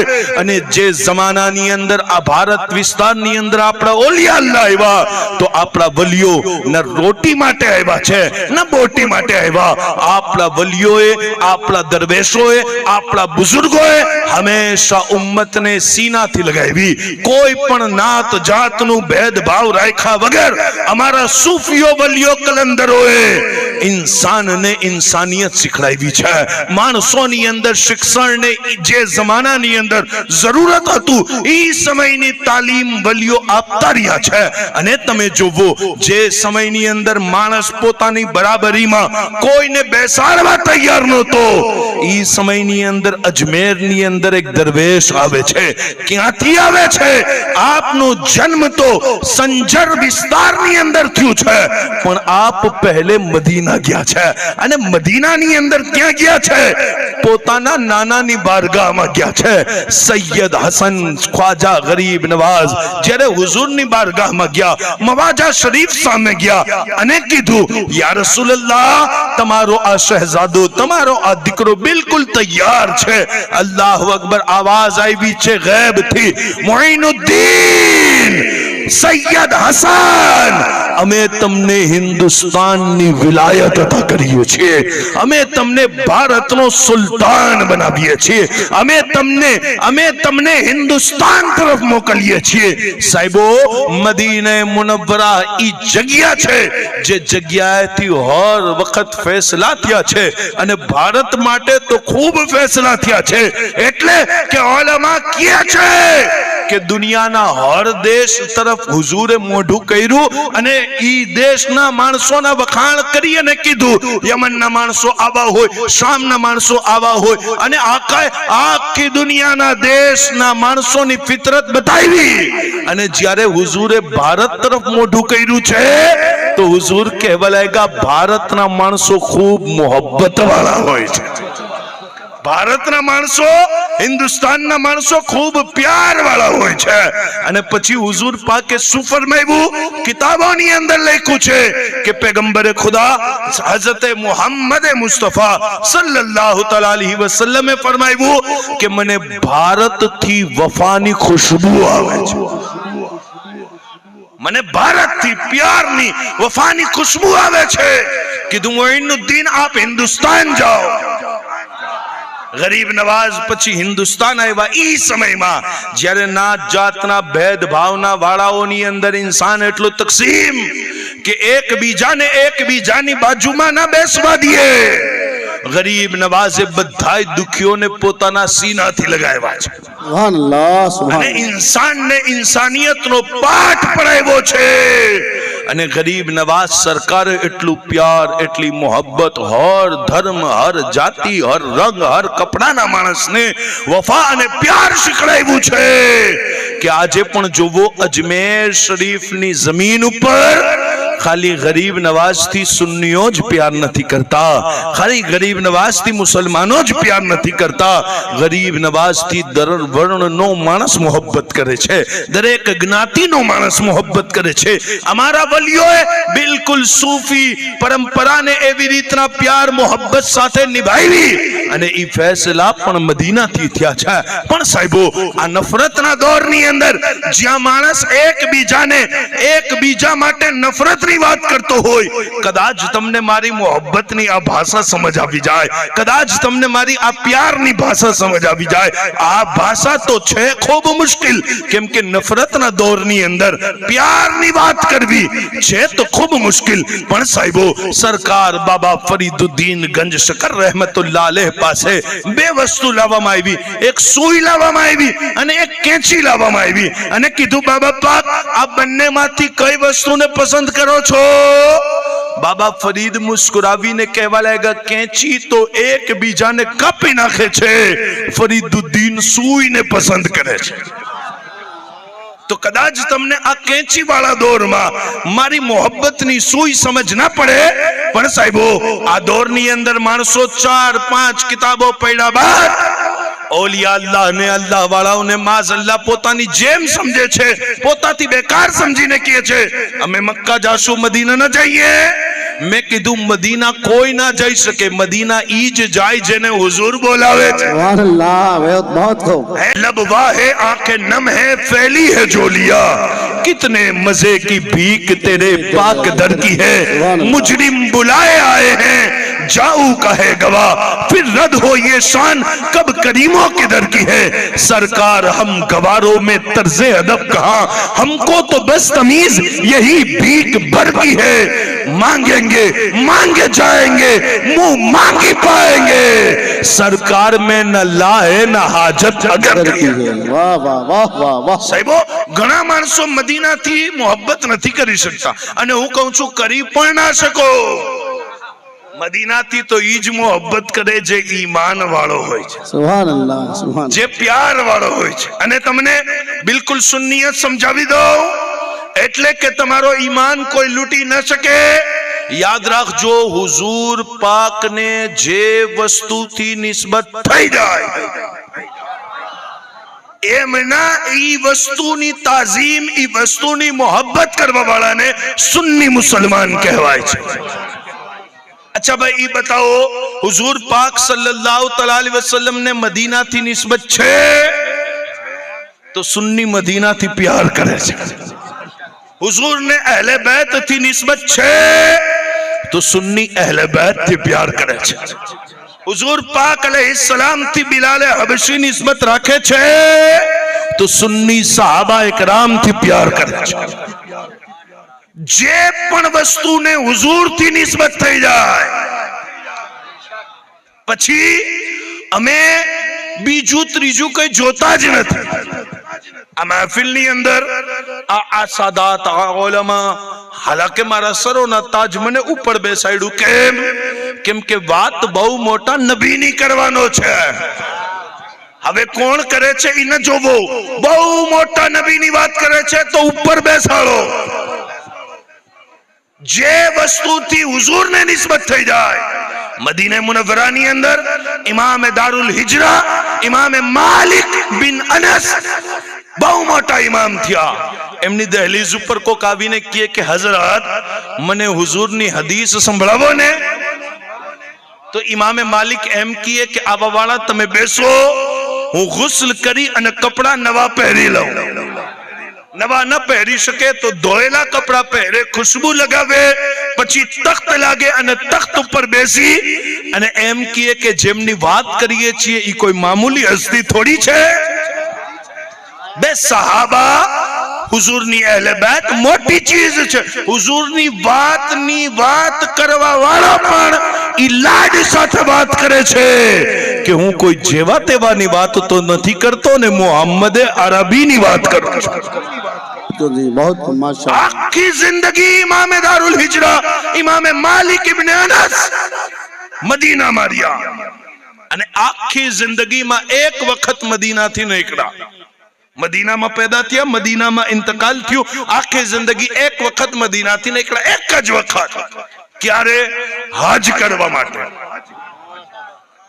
અને જે જમાનાની અંદર આ ભારત વિસ્તારની અંદર આપણા ઓલિયા અલ્લાહ આવ્યા તો આપણા વલીઓ ન રોટી માટે આવ્યા છે ન બોટી માટે આવ્યા. આપણા વલીઓએ, આપણા દરવેશોએ, આપણા બુઝુર્ગોએ હંમેશા ઉમ્મતને સીનાથી લગાવી. કોઈ પણ નાત જાતનું ભેદભાવ રાખ્યા વગર અમારા સૂફીઓ વલીઓ કલંદરોએ ઇન્સાનને ઇન્સાનિયત શીખડાવી છે. માણસોની અંદર શિક્ષણને જે જમાનાની અંદર જરૂરત હતું એ સમયની તાલીમ વલીઓ આપતા રહ્યા છે. અને તમે જોવો જે સમયની અંદર માણસ પોતાની બરાબરીમાં કોઈને બેસાડવા તૈયાર નહોતો, એ સમયની અંદર અજમેરની અંદર એક દરવેશ આવે છે. ક્યાંથી આવે છે? આપનો જન્મ તો સંજર વિસ્તારની અંદર થયું છે, પણ આપ પહેલે મદીના ગયા છે. અને મદીનાની અંદર ક્યાં ગયા છે? પોતાના નાનાની બારગાહમાં ગયા છે. સૈયદ હસન ખ્વાજા ગરીબ નવાઝ જ્યારે હુઝુરની બારગાહમાં ગયા, મવાજા શરીફ સામે ગયા અને કીધું, યા રસૂલલ્લાહ, તમારો આ શહેજાદો, તમારો આ દીકરો બિલકુલ તૈયાર છે. અલ્લાહુ અકબર આવાજ આવી છે ગૈબ થી, મુઈનુદ્દીન સૈયદ હસન, અમે તમને હિન્દુસ્તાનની વિલાયત અતા કરીએ છીએ, અમે તમને ભારતનો સુલતાન બનાવીએ છીએ, અમે તમને હિન્દુસ્તાન તરફ મોકલીએ છીએ. સાહેબો, મદીને મુનવ્વરા ઈ જગ્યા છે જે જગ્યાએથી હર વખત ફેસલા થયા છે અને ભારત માટે તો ખૂબ ફેસલા થયા છે. એટલે કે ઉલમા કહે છે કે દુનિયાના હર દેશ તરફ હુઝુરે મોઢું કર્યું અને ઈ દેશના માણસોના વખાણ કરી અને કીધું યમનના માણસો આવા હોય, શામના માણસો આવા હોય, અને આખી દુનિયાના દેશના માણસોની ફિતરત બતાવી. અને જ્યારે હુઝુરે ભારત તરફ મોઢું કર્યું છે તો હુઝુર કહેવા લાગ્યા, ભારતના માણસો ખૂબ મોહબ્બત વાળા હોય છે. ભારતના માણસો, હિન્દુસ્તાનના માણસો ખૂબ પ્યાર વાળા હોય છે. અને પછી હુઝુર પાકે શું ફરમાવ્યું? કિતાબોની અંદર લખ્યું છે કે પેગંબરે ખુદા હઝરત મુહમ્મદ મુસ્તફા સલ્લલ્લાહુ તઆલા અલૈહિ વસલ્લમે ફરમાવ્યું કે મને ભારતથી વફાની ખુશ્બુ આવે છે, મને ભારતથી પ્યારની વફાની ખુશ્બુ આવે છે. કીધું મોઇનુદ્દીન આપ હિન્દુસ્તાન જાઓ. ગરીબ નવાઝ પછી હિન્દુસ્તાન આવ્યા. ઈ સમયમાં જ્યારે નાત જાતના ભેદભાવના વાળાઓની અંદર ઇન્સાન એટલો તકસીમ કે એકબીજાની બાજુમાં ના બેસવા દે. ગરીબ નવાઝે બધાય દુખીઓને પોતાના સીનાથી લગાવ્યા છે. સુભાન અલ્લાહ, સુભાન અને ઇન્સાનને ઇન્સાનિયતનો પાઠ પડાવ્યો છે. અને ગરીબ નવાઝ સરકારે એટલું પ્યાર, એટલી મોહબ્બત, હર ધર્મ, હર જાતિ, હર રંગ, હર કપડાના માણસને વફા અને પ્યાર શીખડાવ્યું છે કે આજે પણ જોવો અજમેર શરીફની જમીન ઉપર ખાલી ગરીબ નવાઝથી સુન્નીઓ જ પ્યાર નથી કરતા, ખાલી ગરીબ નવાઝથી મુસલમાનો જ પ્યાર નથી કરતા. ગરીબ નવાઝથી દરેક વર્ણનો માણસ મોહબ્બત કરે છે, દરેક જ્ઞાતિનો માણસ મોહબ્બત કરે છે. અમારા વલીઓએ બિલકુલ સૂફી પરંપરાને એવી રીતના પ્યાર મોહબ્બત સાથે નિભાવી અને ઈ ફેસલા પણ મદીનાથી થયા છે. પણ સાહેબો, આ નફરતના દોરની અંદર જ્યાં માણસ એકબીજા માટે નફરતની વાત કરતો હોય, કદાચ તમને મારી મોહબ્બતની આ ભાષા સમજ આવી જાય, કદાચ તમને મારી આ પ્યારની ભાષા સમજ આવી જાય. આ ભાષા તો છે ખૂબ મુશ્કેલ, કેમ કે નફરતના દોરની અંદર પ્યારની વાત કરવી છે તો ખૂબ મુશ્કેલ. પણ સાહેબો, સરકાર બાબા ફરીદુદ્દીન ગંજ શકર રહેમતુલ્લાહ અલૈહ પાસે બે વસ્તુ લાવવામાં આવી. એક સુઈ લાવવામાં આવી અને એક કેંચી લાવવામાં આવી અને કીધું, બાબા પાક, આ બંનેમાંથી કઈ વસ્તુને પસંદ કરો છો? બાબા ફરીદ મુસ્કુરાવીને કહેવા લાગ્યા, કેંચી તો એકબીજાને કાપી નાખે છે, ફરીદુદ્દીન સુઈને પસંદ કરે છે. તો કદાચ તમને આ કેંચી વાળા દોરમાં મારી મોહબ્બતની સુઈ સમજ ના પડે, પણ સાહેબો, આ દોરની અંદર માણસો 4-5 કિતાબો પડ્યા બાદ ઓલિયા અલ્લાહ ને અલ્લાહ વાળાઓને માઝ અલ્લાહ પોતાની જેમ સમજે છે, પોતાથી બેકાર સમજીને કહે છે અમે મક્કા જાશું, મદીના ન જઈએ. મેં કીધું, મદીના કોઈ ના જઈ શકે, મદીના ઈ જ જાય જેને હુઝુર બોલાવે છે. सुभान अल्लाह, बहुत खूब. लबवा है आंखें नम है फैली है जोलिया, कितने मजे की भीख तेरे पाक दर की है, मुजरिम बुलाए आए हैं जाऊ कहे गवाह, फिर रद हो ये शान कब करीमों के दर की है. सरकार हम गवारों में तर्जे अदब कहां, हमको तो बस तमीज यही भीख भर की है. मांगेंगे मांगे जाएंगे, मुंह मांगी पाएंगे. सरकार में न लाए न हाजत अगर की है. वाह वाह वाह वाह वाह. સાહેબો, ઘણા માણસો મદીનાથી મોહબ્બત નથી કરી શકતા, અને હું કહું છું કરી પણ ના શકો. મદીનાથી તો ઈ જ મોહબ્બત કરે જે ઈમાન વાળો હોય છે, सुभान अल्लाह, सुभान. જે પ્યાર વાળો હોય છે. અને તમને બિલકુલ સુન્નિયત સમજાવી દઉં, એટલે કે તમારો ઈમાન કોઈ લૂંટી ન શકે. યાદ રાખજો, હુઝુર પાકને જે વસ્તુથી નિસ્બત થઈ જાય એમના ઈ વસ્તુની તાઝીમ, ઈ વસ્તુની મોહબ્બત કરવા વાળાને સુન્ની મુસલમાન કહેવાય છે. अच्छा भाई, ये बताओ, हुजूर पाक सल्लल्लाहु अलैहि वसल्लम ने मदीना थी निस्बत छे तो सुन्नी मदीना थी प्यार करे छे. हुजूर ने अहले बैत थी निस्बत छे तो सुन्नी अहले बैत थी प्यार करे छे. हुजूर पाक अलैहिस्सलाम थी बिलाल हबशी निस्बत राखे छे तो सुन्नी सहाबा इकराम थी प्यार करे छे. જે પણ વસ્તુને હુઝુરથી નિસ્બત થઈ જાય પછી અમે બીજું ત્રીજું કઈ જોતા જ નથી. આ મહેફિલની અંદર આ સાદાત, આ ઉલમા, હાલાકે મારા સરોના તાજ મને ઉપર બેસાડ્યું. કેમ કે વાત બહુ મોટા નબીની કરવાનો છે. હવે કોણ કરે છે એ ન જોવો, બહુ મોટા નબીની વાત કરે છે તો ઉપર બેસાડો. જે વસ્તુથી હુઝુરને નિસ્બત થઈ જાય, મદીને મુનવ્વરાની અંદર ઇમામ દારુલ હિજરા ઇમામ માલિક બિન અનસ બહુ મોટા ઇમામ થયા. એમની દહલીઝ ઉપર કોક આવીને કહે કે હઝરત, મને હુઝુરની હદીસ સંભળાવો ને. તો ઇમામ માલિક એમ કહે કે આવા વાળા તમે બેસો, હું ગુસ્લ કરી અને કપડા નવા પહેરી લઉં. નવા ન પહેરી શકે તો ધોયેલા કપડા પહેરે, ખુશ્બુ લગાવે, પછી તખ્ત લાગે અને તખ્ત ઉપર બેસી અને એમ કહે કે જેમની વાત કરીએ છીએ એ કોઈ મામૂલી હસ્તી થોડી છે। બે સહાબા હુઝુરની અહેલે બેત મોટી ચીજ છે। હુઝુરની વાતની વાત કરવા વાળા પણ ઈ લાડ સાથે વાત કરે છે કે હું કોઈ જેવા તેવાની વાત તો નથી કરતો ને મોહમ્મદે અરબીની વાત કરું છું। तो जी बहुत माशाअल्लाह। आखी जिंदगी इमाम दारुल हिजरा इमाम मालिक इब्न अनस मदीना मारिया અને આખી જિંદગીમાં એક વખત મદીનાથી નીકળ્યા। મદીનામાં પેદા થયા, મદીનામાં ઇંતકાલ થયો, આખી જિંદગી એક વખત મદીનાથી નીકળ્યા। એક જ વખત ક્યારે? હજ કરવા માટે।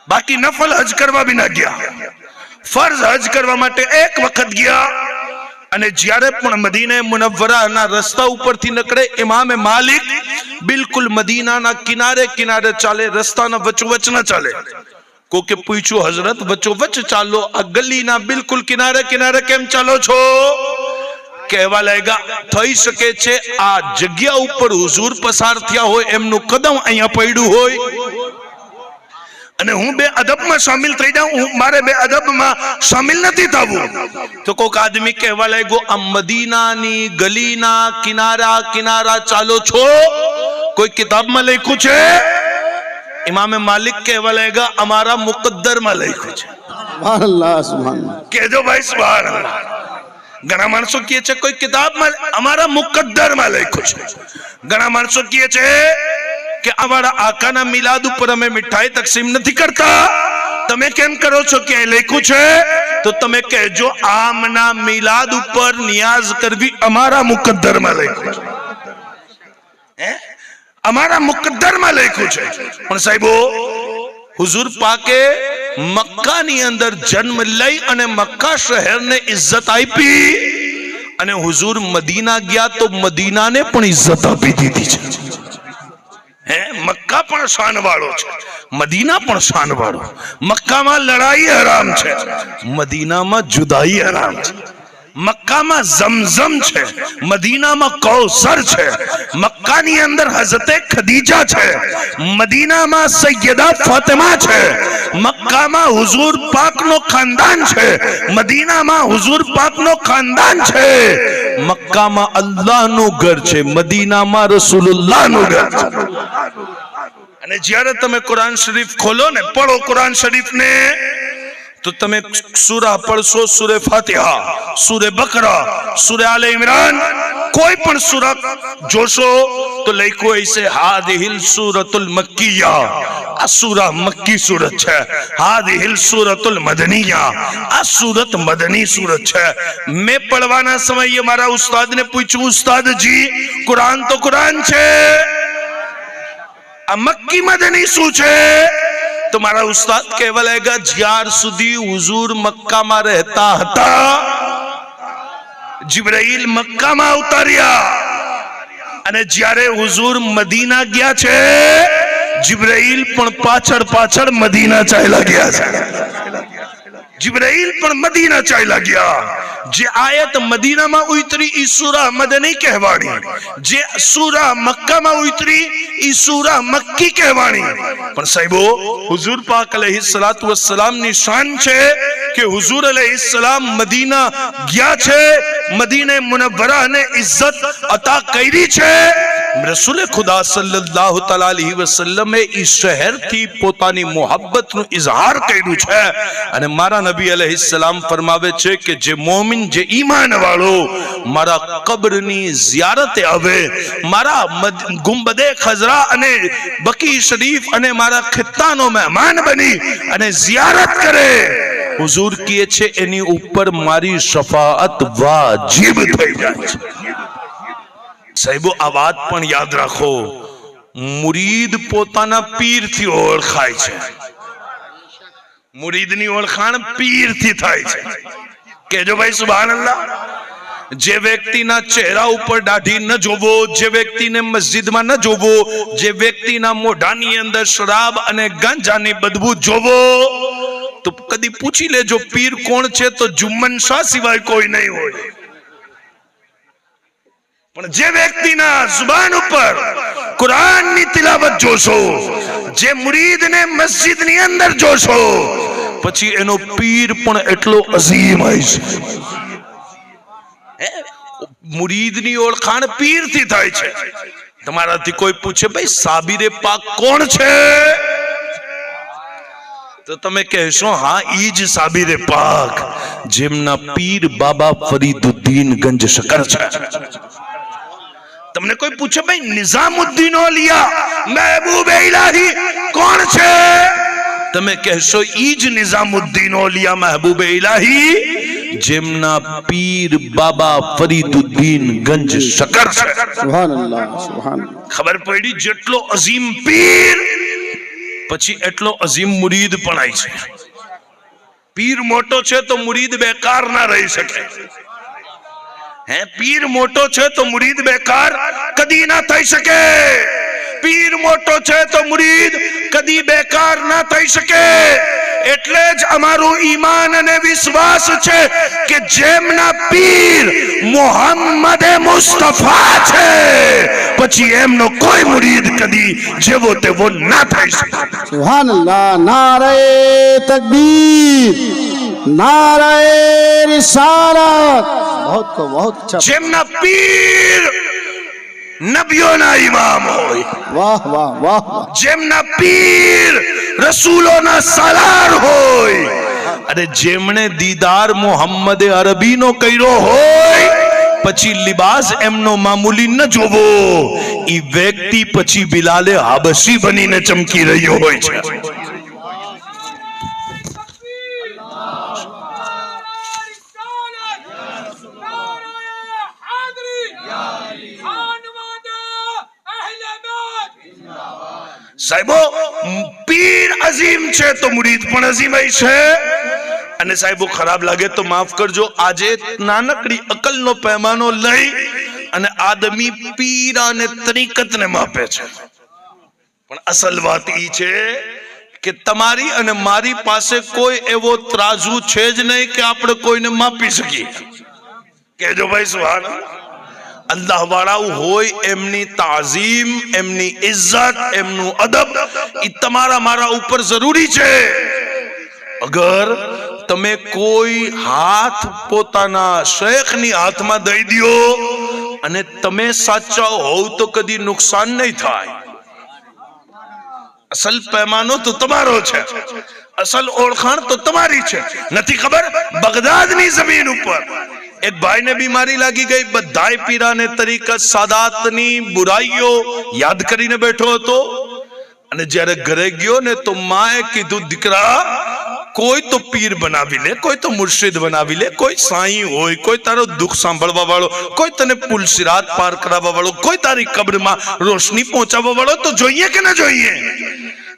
બાકી નફલ હજ કરવા બી ના ગયા, ફરજ હજ કરવા માટે એક વખત ગયા। અને જ્યારે પણ મદીને મુનવ્વરાના રસ્તા ઉપરથી નીકળે ઇમામે માલિક બિલકુલ મદીનાના કિનારે કિનારે ચાલે, રસ્તાના વચોવચ ન ચાલે। કોકે પૂછ્યું હઝરત વચોવચ ચાલો, આ ગલીના બિલકુલ કિનારે કિનારે કેમ ચાલો છો? કહેવા લાગ્યા થઈ શકે છે આ જગ્યા ઉપર હુઝુર પસાર થયા હોય, એમનું કદમ અહીંયા પડ્યું હોય અને હું બે અદબમાં શામિલ થઈ જાઉં, મારે બે અદબમાં શામિલ નથી થવું। તો કોઈક આદમી કહેવા લાગ્યો આ મદીનાની ગલીના કિનારા કિનારા ચાલો છો, કોઈ કિતાબમાં લખ્યું છે? ઇમામે માલિક કહેવા લાગ્યા અમારા મુકદ્દરમાં લખ્યું છે। સુભાનઅલ્લાહ સુભાનઅલ્લાહ કહેજો ભાઈ સુભાનઅલ્લાહ। ઘણા માણસો કહે છે કોઈ કિતાબમાં, અમારા મુકદ્દરમાં લખ્યું છે। ઘણા માણસો કહે છે કે અમારા આકાના મિલાદ ઉપર અમે મીઠાઈ તકસીમ નથી કરતા, તમે કેમ કરો છો? કે લખ્યું છે? તો તમે કહેજો આમના મિલાદ ઉપર નિયાઝ કરવી અમારા મુકદ્દરમાં લખ્યું છે। અમારા મુકદ્દરમાં લખ્યું છે। પણ સાહેબો હુઝુર પાકે મક્કાની અંદર જન્મ લઈ અને મક્કા શહેરને ઇજ્જત આપી અને હુઝુર મદીના ગયા તો મદીનાને પણ ઇજ્જત આપી દીધી છે। મક્કા પણ શાન વાળો છે, મદીના પણ શાન વાળો। મક્કામાં લડાઈ હરામ છે, મદીનામાં જુદાઈ હરામ છે। મક્કામાં ઝમઝમ છે, મદીનામાં કૌસર છે। મક્કાની અંદર હઝરતે ખદીજા છે, મદીનામાં સૈયદા ફાતિમા છે। મક્કામાં હુઝુર પાકનો ખાનદાન છે, મદીનામાં હુઝુર પાકનો ખાનદાન છે। મક્કામાં અલ્લાહનું ઘર છે, મદીનામાં રસૂલુલ્લાહનું ઘર છે। અને જ્યારે તમે કુરાન શરીફ ખોલો ને, પઢો કુરાન શરીફ ને, तो તમે સૂરા પડશો, સૂરે ફાતિહા, સૂરે બકરા, સૂરે આલે ઇમરાન, કોઈ પણ સૂરા જોશો તો લખ્યું હશે હાદિહિલ સૂરતુલ મક્કિયા, આ સૂરા મક્કી સૂરત છે। હાદિહિલ સૂરતુલ મદનિયા, આ સૂરત મદની સૂરત છે। મેં પढ़વાના સમયે મારા ઉસ્તાદને પૂછ્યું ઉસ્તાદજી કુરાન તો કુરાન છે, આ મક્કી મદની શું છે? तो मारा उस्ताद कहेवा लाग्या ज्यार सुधी हुजूर मक्का में रहता था जिब्राइल मक्का में उतार्या અને જ્યારે હુઝુર મદીના ગયા છે जिब्राइल પણ પાછળ પાછળ મદીના ચાલ્યા ગયા છે। जिब्राइल પણ મદીના ચાલ્યા ગયા। જે આયત મદીનામાં ઉતરી ઈ સૂરા મદની કહેવાણી, જે સૂરા મક્કામાં ઉતરી ઈ સૂરા મક્કી કહેવાણી। પણ સાહેબો હુઝુર પાક અલૈહિસ્સલાતુ વસ્સલામ ની શાન છે કે હુઝુર અલૈહિસ્સલામ મદીના ગયા છે, મદીને મુનવ્વરાને ઇજ્જત અતા કરી છે। રસૂલ ખુદા સલ્લલ્લાહુ તઆલા અલૈહિ વસલ્લમે ઈ શહેરથી પોતાની મોહબ્બતનું ઇઝહાર કર્યું છે। અને મારા નબી અલૈહિસ્સલામ ફરમાવે છે કે જે મોમિન, જે ઈમાન વાળો મારા કબ્રની ઝિયારતે આવે, મારા ગુંબદે ખઝરા અને બકી શરીફ અને મારા ખિત્તાનો મહેમાન બની અને ઝિયારત કરે, હુઝુર કહે છે એની ઉપર મારી શફાઅત વાજિબ થઈ જાય છે। સાહેબો આ વાત પણ યાદ રાખો, મુરીદ પોતાના પીરથી ઓળખાય છે, મુરીદની ઓળખાણ પીરથી થાય છે। કહેજો ભાઈ સુભાનઅલ્લાહ। જે વ્યક્તિના ચહેરા ઉપર દાઢી ન જોવો, જે વ્યક્તિને મસ્જિદમાં ન જોવો, જે વ્યક્તિના મોઢાની અંદર શરાબ અને ગાંજાની બદબુ જોવો તો કદી પૂછી લેજો પીર કોણ છે, તો જુમ્મન શાહ સિવાય કોઈ નહીં હોય। પણ જે વ્યક્તિના જુબાન ઉપર કુરાનની તિલાવત જોશો, જે મુરીદને મસ્જિદની અંદર જોશો, પછી એનો પીર પણ એટલો અઝીમ હશે. મુરીદની ઓળખાણ પીરથી થાય છે. તમારાથી કોઈ પૂછે ભાઈ સાબિરે પાક કોણ છે, તો તમે કહેશો હા ઈ જ સાબિરે પાક જેમના પીર બાબા ફરીદુદ્દીન ગંજ શકર છે. તમને કોઈ પૂછે ભાઈ નિઝામુદ્દીન ઓલિયા મહેબૂબે ઇલાહી કોણ છે, તમે કહેશો ઈ જ નિઝામુદ્દીન ઓલિયા મહેબૂબે ઇલાહી જેમના પીર બાબા ફરીદુદ્દીન ગંજ શકર છે. સુભાનઅલ્લાહ, સુભાનઅલ્લાહ. ખબર પડી જેટલો અઝીમ પીર પછી એટલો અઝીમ મુરીદ પણ આય છે. પીર મોટો છે તો મુરીદ બેકાર ના રહી શકે. હે પીર મોટો છે તો મુરીદ બેકાર કદી ના થઈ શકે. પીર મોટો છે તો મુરીદ કદી બેકાર ના થઈ શકે. એટલે જ અમારું ઈમાન અને વિશ્વાસ છે કે જેમના પીર મોહમ્મદ મુસ્તફા છે પછી એમનો કોઈ મુરીદ કદી જેવો તેવો ના થઈ શકે. સુભાનઅલ્લાહ. નારે તકબીર, नारे रिसालत. बहुत अच्छा. જેમના પીર નબીઓના ઇમામ હોય, वाह वाह वाह वाह. જેમના પીર રસૂલોના સાલાર હોય, અને જેમણે દીદાર મોહમ્મદ અરબીનો કર્યો હોય પછી લિબાસ એમનો મામૂલી ન જોવો, ઈ વ્યક્તિ પછી બિલાલે હાબશી બનીને ચમકી રહ્યો હોય છે. સાહેબો પીર અઝીમ છે તો મુરીદ પણ અઝીમ છે. અને સાહેબો ખરાબ લાગે તો માફ કરજો, આજે નાનકડી અકલનો પૈમાનો લઈ અને આદમી પીર અને તરીકતને માપે છે. પણ અસલ વાત ઈ છે કે તમારી અને મારી પાસે કોઈ એવો ત્રાજુ છે જ નહીં કે આપણે કોઈને માપી શકીએ. કહેજો ભાઈ સુભાનઅલ્લાહ. અલ્લાહ વાળા હોય એમની તાઝીમ, એમની ઇજ્જત, એમનું અદબ એ તમારા મારા ઉપર જરૂરી છે. અગર તમે કોઈ હાથ પોતાના શેખની હાથમાં દઈ દો અને તમે સાચા હોવ તો કદી નુકસાન નહીં થાય. અસલ પૈમાનો તો તમારો છે, અસલ ઓળખાણ તો તમારી છે. નથી ખબર બગદાદની જમીન ઉપર એક ભાઈને બીમારી લાગી ગઈ, બધાય પીરાને તરીકત સાદાતની બુરાઈઓ યાદ કરીને બેઠો હતો. અને જ્યારે ઘરે ગયો ને તો માએ કીધું દીકરા કોઈ તો પીર બનાવી લે, કોઈ તો મુર્શિદ બનાવી લે, કોઈ સાईं હોય, કોઈ તારો દુઃખ સાંભળવા વાળો, કોઈ તને પુલ સિરાત પાર કરાવવા વાળો, કોઈ તારી કબ્રમાં રોશની પહોંચાડવા વાળો તો જોઈએ કે ના જોઈએ.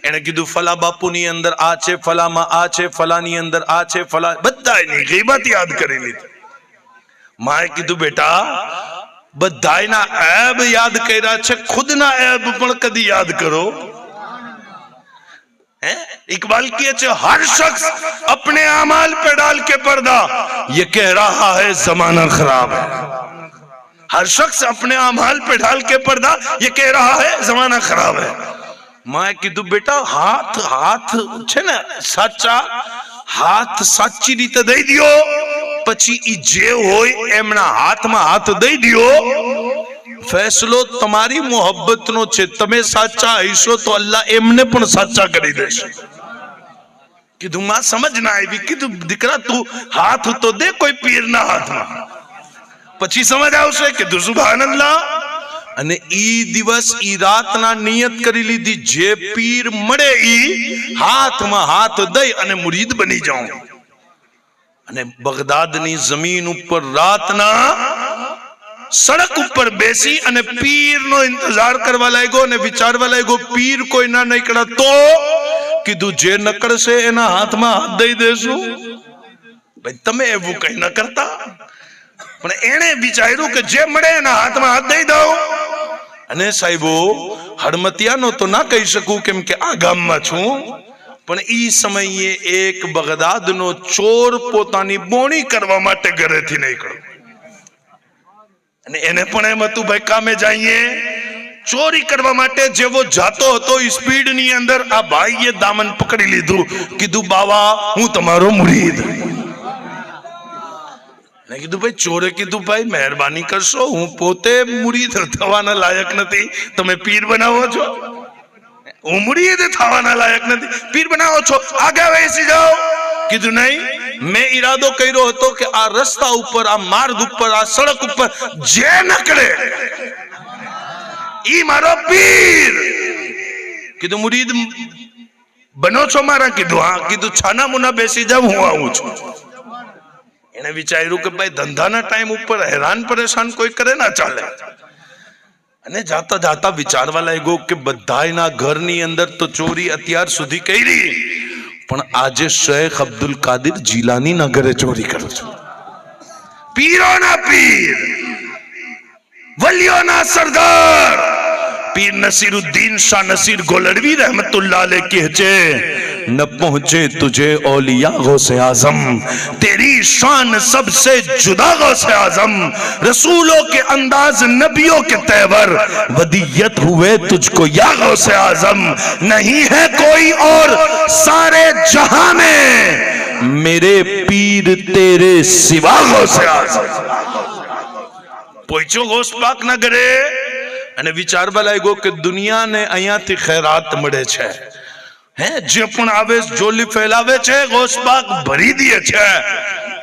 એને કીધું ફલા બાપુની અંદર આ છે, ફલામાં આ છે, ફલાની અંદર આ છે, ફલા બધાની ગીબત યાદ કરી લીધી. માએ કીધું બેટા બધાયના ऐब યાદ કર્યા છે, ખુદના ऐब પણ કદી યાદ કરો. इकबाल किए हर शख्स अपने अमाल पे डाल के पर्दा ये कह रहा है जमाना खराब है. हर शख्स अपने अमाल पे डाल के पर्दा ये कह रहा है जमाना खराब है. माए કીધું બેટા હાથ હાથ છે ને સાચા હાથ સાચી રીતે દઈ દો, પછી ઈ જે હોય એમના હાથમાં હાથ દઈ દો. ફેસલો તમારી મોહબ્બતનો છે. તમે સાચા હશો તો અલ્લાહ એમને પણ સાચા કરી દેશે. કીધું માં સમજ ના આવી. કીધું દીકરા તું હાથ તો દે કોઈ પીરના હાથમાં, પછી સમજ આવશે. કીધું સુભાનઅલ્લાહ. અને ઈ દિવસ ઈ રાતના નિયત કરી લીધી જે પીર મળે ઈ હાથમાં હાથ દઈ અને મુરીદ બની જાઉં. અને બગદાદની જમીન ઉપર રાતના સડક ઉપર બેસી અને પીરનો ઇંતજાર કરવા લાગ્યો અને વિચારવા લાગ્યો પીર કોઈ ના નીકળે તો કીધું જે નકળશે એના હાથમાં હાથ દઈ દેશું. ભાઈ તમે એવું કઈ ન કરતા, પણ એને વિચાર્યું કે જે મળે એના હાથમાં હાથ દઈ દઉં. અને સાહેબો હડમતિયાનો તો ના કહી શકું કેમ કે આ ગામમાં છું, પણ ઈ સમયે એક બગદાદનો ચોર પોતાની બોણી કરવા માટે ઘરેથી નીકળ્યો. અને એને પણ એમ હતું ભાઈ કામે જઈએ, ચોરી કરવા માટે જેવો જાતો હતો સ્પીડ ની અંદર આ ભાઈએ દામન પકડી લીધું, કીધું બાવા હું તમારો મુરીદ. મેં કીધું ભાઈ ચોરે કીધું ભાઈ મહેરબાની કરશો, હું પોતે મુરીદ થવાના લાયક નથી, તમે પીર બનાવો છો. હું મુરીદ થવાના લાયક નથી, પીર બનાવો છો, આગળ બેસી જાઓ. કીધું નહીં, મેં ઈરાદો કર્યો હતો કે આ રસ્તા ઉપર, આ માર્ગ ઉપર, આ સડક ઉપર જે નકળે ઈ મારો પીર. કીધું મુરીદ બનો છો મારા? કીધું હા. કીધું છાના મુના બેસી જાવ, હું આવું છું. એને વિચાર્યું કે ભાઈ ધંધાના ટાઈમ ઉપર હેરાન પરેશાન કોઈ કરે ના ચાલે. અને જાતા જાતા વિચારવા લાગ્યો કે બધાયના ઘરની અંદર તો ચોરી અત્યાર સુધી કરી, પણ આજે શેખ અબ્દુલ કાદિર જીલાની ના ઘરે ચોરી કરું છું. પીરોના પીર, વલિયોના સરદાર પીર નસીરુદ્દીન શાહ નસીર ગોલડવી रहमतुल्लाह अलैह कहते न पहुंचे तुझे औलिया गौसे आजम, तेरी शान सबसे जुदा गौसे आजम, रसूलों के अंदाज नबियों के तेवर, वदियत हुए तुझको या गौसे आजम, नहीं है कोई और सारे जहां में मेरे पीर तेरे सिवा गौसे आजम. પહોંચ્યો ગૌસ પાક ના ઘરે અને વિચારવા લાગ્યો કે દુનિયાને અહીંયાથી ખૈરાત મળે છે, હે જે પણ આવે જોલી ફેલાવે છે, ગૌસ પાક ભરી દે છે.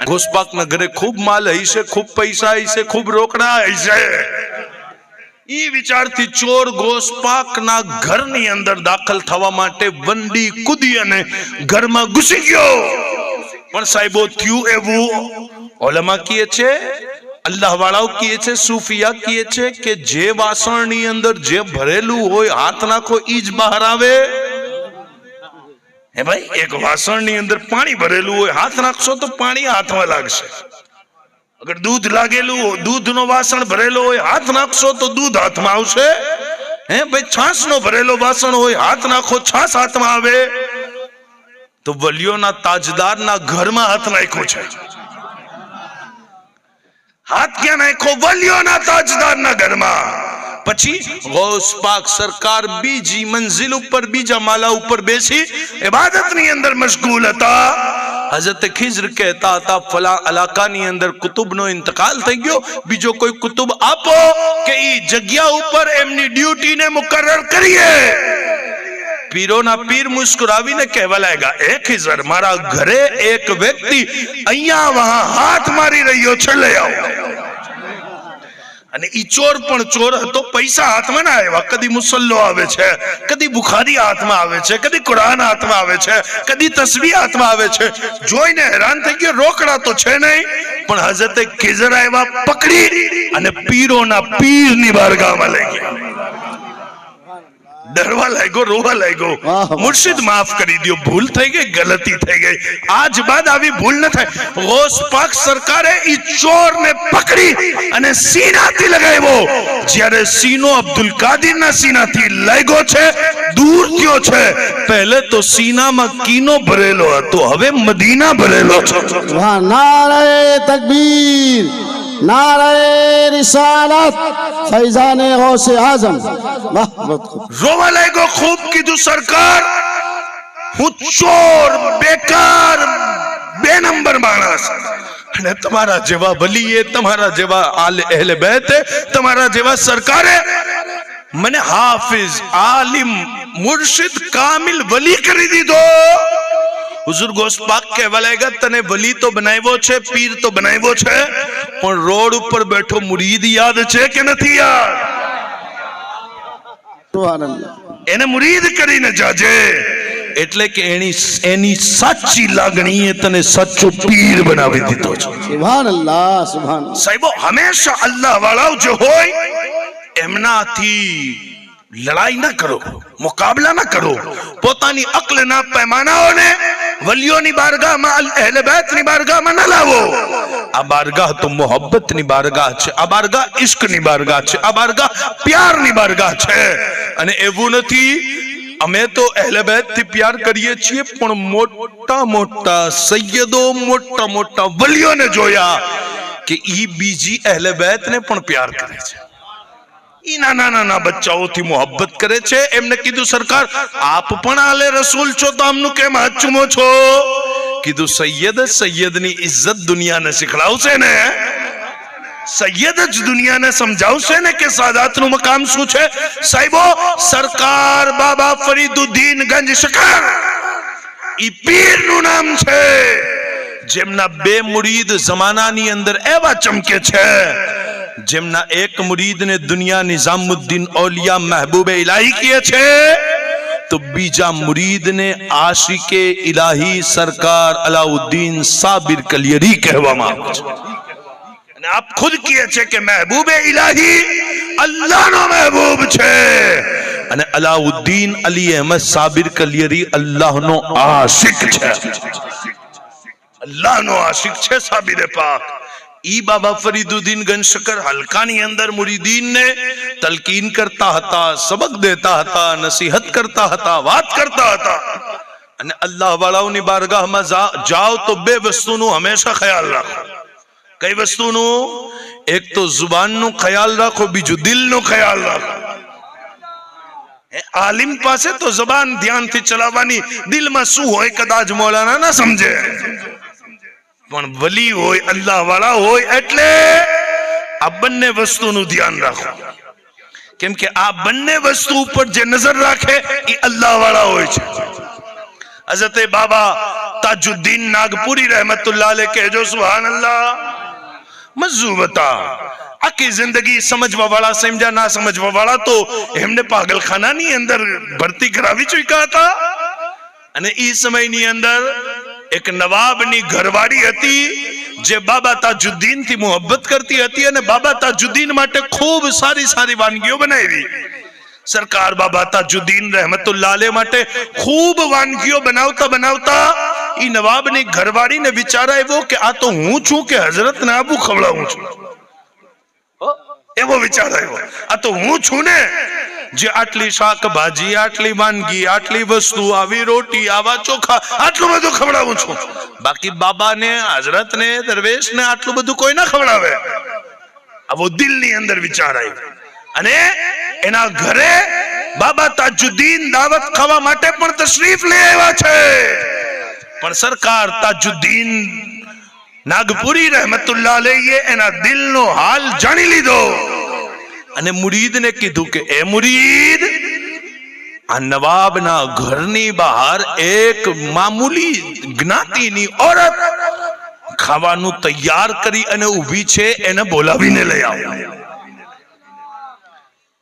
ગૌસ પાક ના ઘરે ખૂબ માલ હશે, ખૂબ પૈસા હશે, ખૂબ રોકડા હશે. ઈ વિચારથી ચોર ગૌસ પાક ના ઘરની અંદર દાખલ થવા માટે વંડી કૂદી અને ઘરમાં ઘૂસી ગયો. પણ સાહેબો થયું એવું, ઓલમા કહે છે, અલ્લાહ વાળાઓ કહે છે, સૂફિયા કહે છે કે જે વાસણની અંદર જે ભરેલું હોય હાથ નાખો ઈ જ બહાર આવે. હે ભાઈ, એક વાસણની અંદર પાણી ભરેલું હોય, હાથ નાખશો તો પાણી હાથમાં લાગશે. અગર દૂધ લાગેલું હોય, દૂધનો વાસણ ભરેલો હોય, હાથ નાખશો તો દૂધ હાથમાં આવશે. હે ભાઈ, છાસનો ભરેલો વાસણ હોય, હાથ નાખો છાસ હાથમાં આવે. તો વલિયોના તાજદારના ઘરમાં હાથ નાખ્યો છે. હાથ ક્યાં નાખો? વલિયોના તાજદારના ઘરમાં. પછી ગૌસ પાક સરકાર બીજી મંજિલ ઉપર, બીજા માલા ઉપર બેસી ઇબાદતની અંદર મશગુલ હતા. હઝરત ખિઝર કહેતા હતા ફલા ઇલાકાની અંદર કુતુબનો ઇંતકાલ થઈ ગયો, બીજો કોઈ કુતુબ આપો કે ઈ જગ્યા ઉપર એમની ડ્યુટીને મુકર્રર કરીએ. પીરોના પીર મુસ્કુરાવીને કહેવા લાગ્યા, એ ખિઝર, મારા ઘરે એક વ્યક્તિ અહીંયા વહાં હાથ મારી રહ્યો છે, લઈ આવો. અને ઈ ચોર પણ ચોર હતો, પૈસા હાથમાં ના આવ્યા. કદી મુસલ્લો આવે છે, કદી બુખારી હાથમાં આવે છે, કદી કુરાન હાથમાં આવે છે, કદી તસ્બીહ હાથમાં આવે છે. જોઈને હેરાન થઈ ગયો, રોકડા તો છે નહીં. પણ હઝરત ખિઝર આવ્યા, પકડી અને પીરોના પીરની બારગાહમાં લઈ ગયા. ડરવા લાગ્યો, રોવા લાગ્યો, મુર્શિદ માફ કરી દો, ભૂલ થઈ ગઈ, ગલતી થઈ ગઈ, આજ બાદ આવી ભૂલ ન થાય. ગૌસ પાક સરકારે ઈ ચોરને પકડી અને સીનાથી લગાવ્યો. જ્યારે સીનો અબ્દુલ કાદિરના સીનાથી લાગ્યો છે, દૂર થયો છે. પહેલે તો સીનામાં કીનો ભરેલો હતો, હવે મદીના ભરેલો છે. નારે તકબીર, नारे रिसालत, फैजाने गौसे आजम. रोवा लाग्यो, खूब कीधुं सरकार, હું ચોર, બેકાર, બે નંબર માણસ, અને તમારા જેવા વલીએ, તમારા જેવા અહેલે બેતે, તમારા જેવા સરકારે મને હાફિઝ, આલિમ, મુર્શિદ, કામિલ વલી કરી દીધો. હુઝુર ગૌસ પાક કહેવા લાગ્યા, તને વલી તો બનાવ્યો છે, પીર તો બનાવ્યો છે, પણ રોડ ઉપર બેઠો મુરીદ યાદ છે કે નથી યાદ? એને મુરીદ કરીને જાજે. એટલે કે એની સાચી લાગણીએ તને સાચો પીર બનાવી દીધો છે. સુભાનઅલ્લાહ, સુભાનઅલ્લાહ. સાહેબો, હંમેશા અલ્લાહ વાળાઓ જે હોય એમનાથી લડાઈ ના કરો, મુકાબલા ના કરો. પોતાની અક્લના પૈમાનાઓને વલિયોની બારગાહમાં, અહેલે બેતની બારગાહમાં ન લાવો. આ બારગાહ તો મોહબ્બતની બારગાહ છે, આ બારગાહ ઇશ્કની બારગાહ છે, આ બારગાહ પ્યારની બારગાહ છે. અને એવું નથી અમે તો અહેલે બેત થી પ્યાર કરીએ છીએ, પણ મોટા મોટા સૈયદો, મોટા મોટા વલિયોને જોયા કે ઈ બીજી અહેલે બેત ને પણ પ્યાર કરે છે. ઈ નાના નાના બચ્ચાઓથી મોહબ્બત કરે છે. એમને કીધું સરકાર આપ પણ આલે રસૂલ છો તો આમનું કેમ હાથ ચૂમો છો? કીધું સૈયદની ઇજ્જત દુનિયાને શીખડાવશે ને, સૈયદ જ દુનિયાને સમજાવશે ને કે સાદાતનું મકામ શું છે. સાહેબો, સરકાર બાબા ફરીદુદ્દીન ગંજ શકર ઈ પીરનું નામ છે, જેમના બે મુરીદ જમાનાની અંદર એવા ચમકે છે, જેમના એક મુરીદને દુનિયા નિઝામુદ્દીન औलिया महबूबे इलाही किए છે, तो बीजा मुरीदने आशिके इलाही सरकार अलाउद्दीन साबिर कलियरी कहવામાં આવે છે. અને આપ ખુદ કહે છે કે महबूबे इलाही અલ્લાહનો મહેબૂબ છે, અને અલાઉદ્દીન અલી અહેમદ સાબિર કલિયરી અલ્લાહનો આશિક છે. અલ્લાહનો આશિક છે સાબિર પાક. ઈ બાબા ફરીદુદ્દીન ગંજશકર હલકાની અંદર મુરીદીનને તલકીન કરતા હતા, સબક દેતા હતા, નસીહત કરતા હતા, વાત કરતા હતા. અને અલ્લાહ વાળાઓની બારગાહમાં જાઓ તો બે વસ્તુનો હંમેશા ખ્યાલ રાખો. કઈ વસ્તુનું? એક તો જુબાનનો ખ્યાલ રાખો, બીજું દિલનો ખ્યાલ રાખો. આલિમ પાસે તો જબાન ધ્યાનથી ચલાવવાની, દિલમાં શું હોય કદાચ મૌલાના ના સમજે, પણ વલી હોય, અલ્લાહ વાળા હોય એટલે આ બંને વસ્તુનું ધ્યાન રાખો. કેમ કે આ બંને વસ્તુ ઉપર જે નજર રાખે એ અલ્લાહ વાળા હોય છે. હઝરત બાબા તાજુદ્દીન નાગપુરી રહેમતુલ્લાહ અલૈહ કહેજો સુભાનઅલ્લાહ. મજ્જુ બતા આખી જિંદગી સમજવા વાળા સમજ્યા, ના સમજવા વાળા તો એમને પાગલખાનાની અંદર ભરતી કરાવી ચૂક્યા હતા. અને એ સમયની અંદર એક નવાબની ઘરવાળી હતી જે બાબા તાજુદ્દીન થી મોહબ્બત કરતી હતી અને બાબા તાજુદ્દીન માટે ખૂબ સારી સારી વાનગીઓ બનાવી. સરકાર બાબા તાજુદ્દીન રહેમતુલ્લાહ અલૈહ માટે ખૂબ વાનગીઓ બનાવતા બનાવતા ઈ નવાબની ઘરવાળીને વિચાર આવ્યો કે આ તો હું છું કે હઝરતને આબુ ખવડાવું છું. એવો વિચાર આવ્યો, આ તો હું છું ને જે આટલી શાકભાજી, આટલી વાનગી, આટલી વસ્તુ, આવી રોટી, આવા ચોખા, આટલું બધું ખવડાવું છું. બાકી બાબાને, હઝરતને, દરવેશને આટલું બધું કોઈ ના ખવડાવે. આવો દિલની અંદર વિચાર આવ્યો. અને એના ઘરે બાબા તાજુદ્દીન દાવત ખાવા માટે પણ તશરીફ લઈ આવ્યા છે. પણ સરકાર તાજુદ્દીન નાગપુરી રહેમતુલ્લાહ અલૈહ એના દિલનો હાલ જાણી લીધો અને મુરીદને કીધું કે એ મુરીદ, આ નવાબના ઘરની બહાર એક મામૂલી જ્ઞાતિની ઓરત ખાવાનું તૈયાર કરી અને ઊભી છે, એને બોલાવીને લઈ આવો.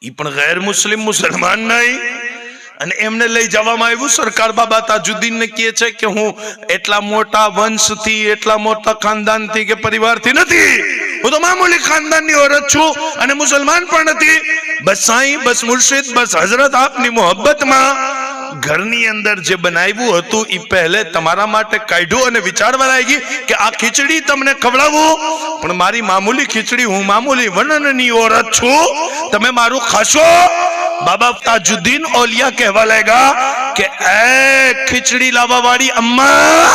ઈ પણ ગેર મુસ્લિમ, મુસલમાન નહીં. અને એમને લઈ જવામાં આવ્યું. સરકાર બાબા તાજુદ્દીનને કહે છે કે હું એટલા મોટા વંશથી, એટલા મોટા ખાનદાનથી કે પરિવારથી નથી, હું તો મામૂલી ખાનદાનની औरत છું અને મુસલમાન પણ નથી. બસ સાईं, બસ મુર્શિદ, બસ હઝરત આપની મોહબ્બતમાં ઘરની અંદર જે બનાવ્યું હતું એ પહેલે તમારા માટે કાઢ્યું અને વિચારવા લાગી કે આ ખીચડી તમને ખવડાવું, પણ મારી મામૂલી ખીચડી, હું મામૂલી વર્ણનની औरत છું, તમે મારું ખાશો? બાબા તાજુદ્દીન औलिया કહેવા લાગ્યા કે એ ખીચડી લાવવા વાળી અમ્મા,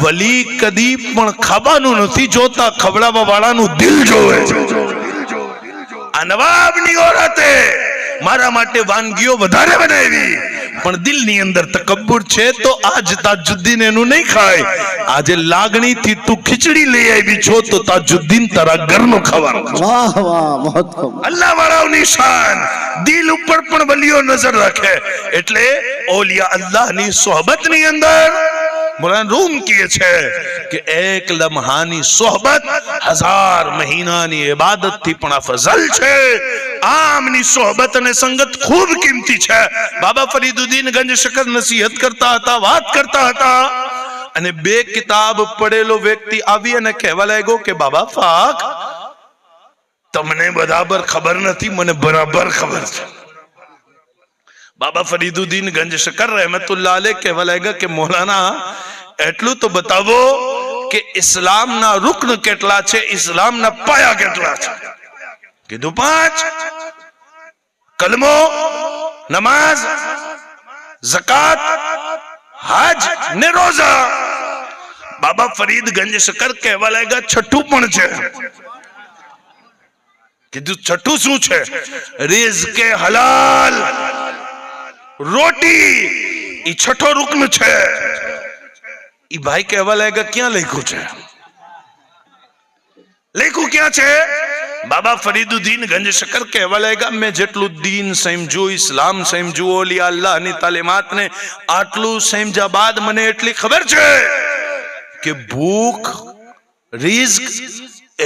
વલી કદી પણ ખાવાનું નથી જોતા, ખવડાવવા વાળાનું દિલ જોવે. આ નવાબની औरते મારા માટે વાનગીઓ વધારે બનાવી, પણ દિલની અંદર તકબ્બુર છે, તો આજ તાજુદ્દીન એનું નહીં ખાય. આજે લાગણીથી તું ખીચડી લઈ આવી છો તો તાજુદ્દીન તારા ઘરનો ખાવાનું. વાહ વાહ, મહત્તમ. અલ્લાહ વાળાઓની શાન, દિલ ઉપર પણ વલીઓ નજર રાખે. એટલે औलिया અલ્લાહની સોહબતની અંદર મૌલાના રૂમ કહે છે કે એક લમ્હાની સોહબત 1000 મહિનાની ઇબાદતથી પણ અફઝલ છે. આમની સોહબત અને સંગત ખૂબ કિંમતી છે. બાબા ફરીદુદ્દીન ગંજશકર નસીહત કરતા હતા, વાત કરતા હતા, અને બે કિતાબ પડેલો વ્યક્તિ આવી અને કહેવા લાગ્યો કે બાબા પાક, તમને બરાબર ખબર નથી, મને બરાબર ખબર છે. બાબા ફરીદુદ્દીન ગંજશકર રહેમતુલ્લાહ અલૈહ કહેવા લાગ્યા કે મૌલાના, એટલું તો બતાવો કે ઇસ્લામના રુકન કેટલા છે, ઇસ્લામના પાયા કેટલા છે. કીધું 5: કલમો, નમાઝ, ઝકાત, હજ ને રોઝા. બાબા ફરીદ ગંજશકર કહેવા લાગ્યા છઠ્ઠું પણ છે. કીધું છઠ્ઠું શું છે? રિઝ્ક હલાલ, રોટી, ઈ છઠ્ઠો રૂકન છે. ઈ ભાઈ કહેવા લાગ્યા ક્યાં લખ્યું છે? લખ્યું ક્યાં છે? બાબા ફરીદુદ્દીન ગંજશકર કહેવા લાગ્યા મેં જેટલું દીન સમજ્યું, ઇસ્લામ સમજ્યું, ઓલી અલ્લાહની તાલીમાત ને આટલું સમજ્યા બાદ મને એટલી ખબર છે કે ભૂખ, રિઝ્ક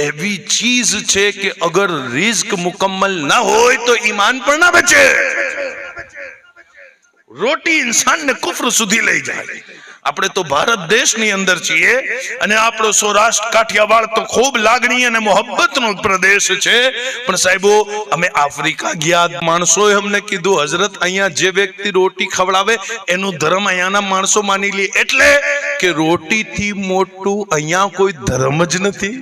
એવી ચીજ છે કે અગર રિઝ્ક મુકમ્મલ ના હોય તો ઈમાન પણ ના બચે. રોટી ઇન્સાનને કુફર સુધી લઈ જાય. આપણે તો ભારત દેશની અંદર છીએ અને આપણો સૌરાષ્ટ્ર કાઠિયાવાડ તો ખૂબ લાગણી અને મોહબ્બતનો પ્રદેશ છે. પણ સાહેબો અમે આફ્રિકા ગયા, માણસોએ અમને કીધું હઝરત અહીંયા જે વ્યક્તિ રોટી ખવડાવે એનું ધર્મ અહીંયાના માણસો માની લે, એટલે કે રોટીથી મોટું અહીંયા કોઈ ધર્મ જ નથી.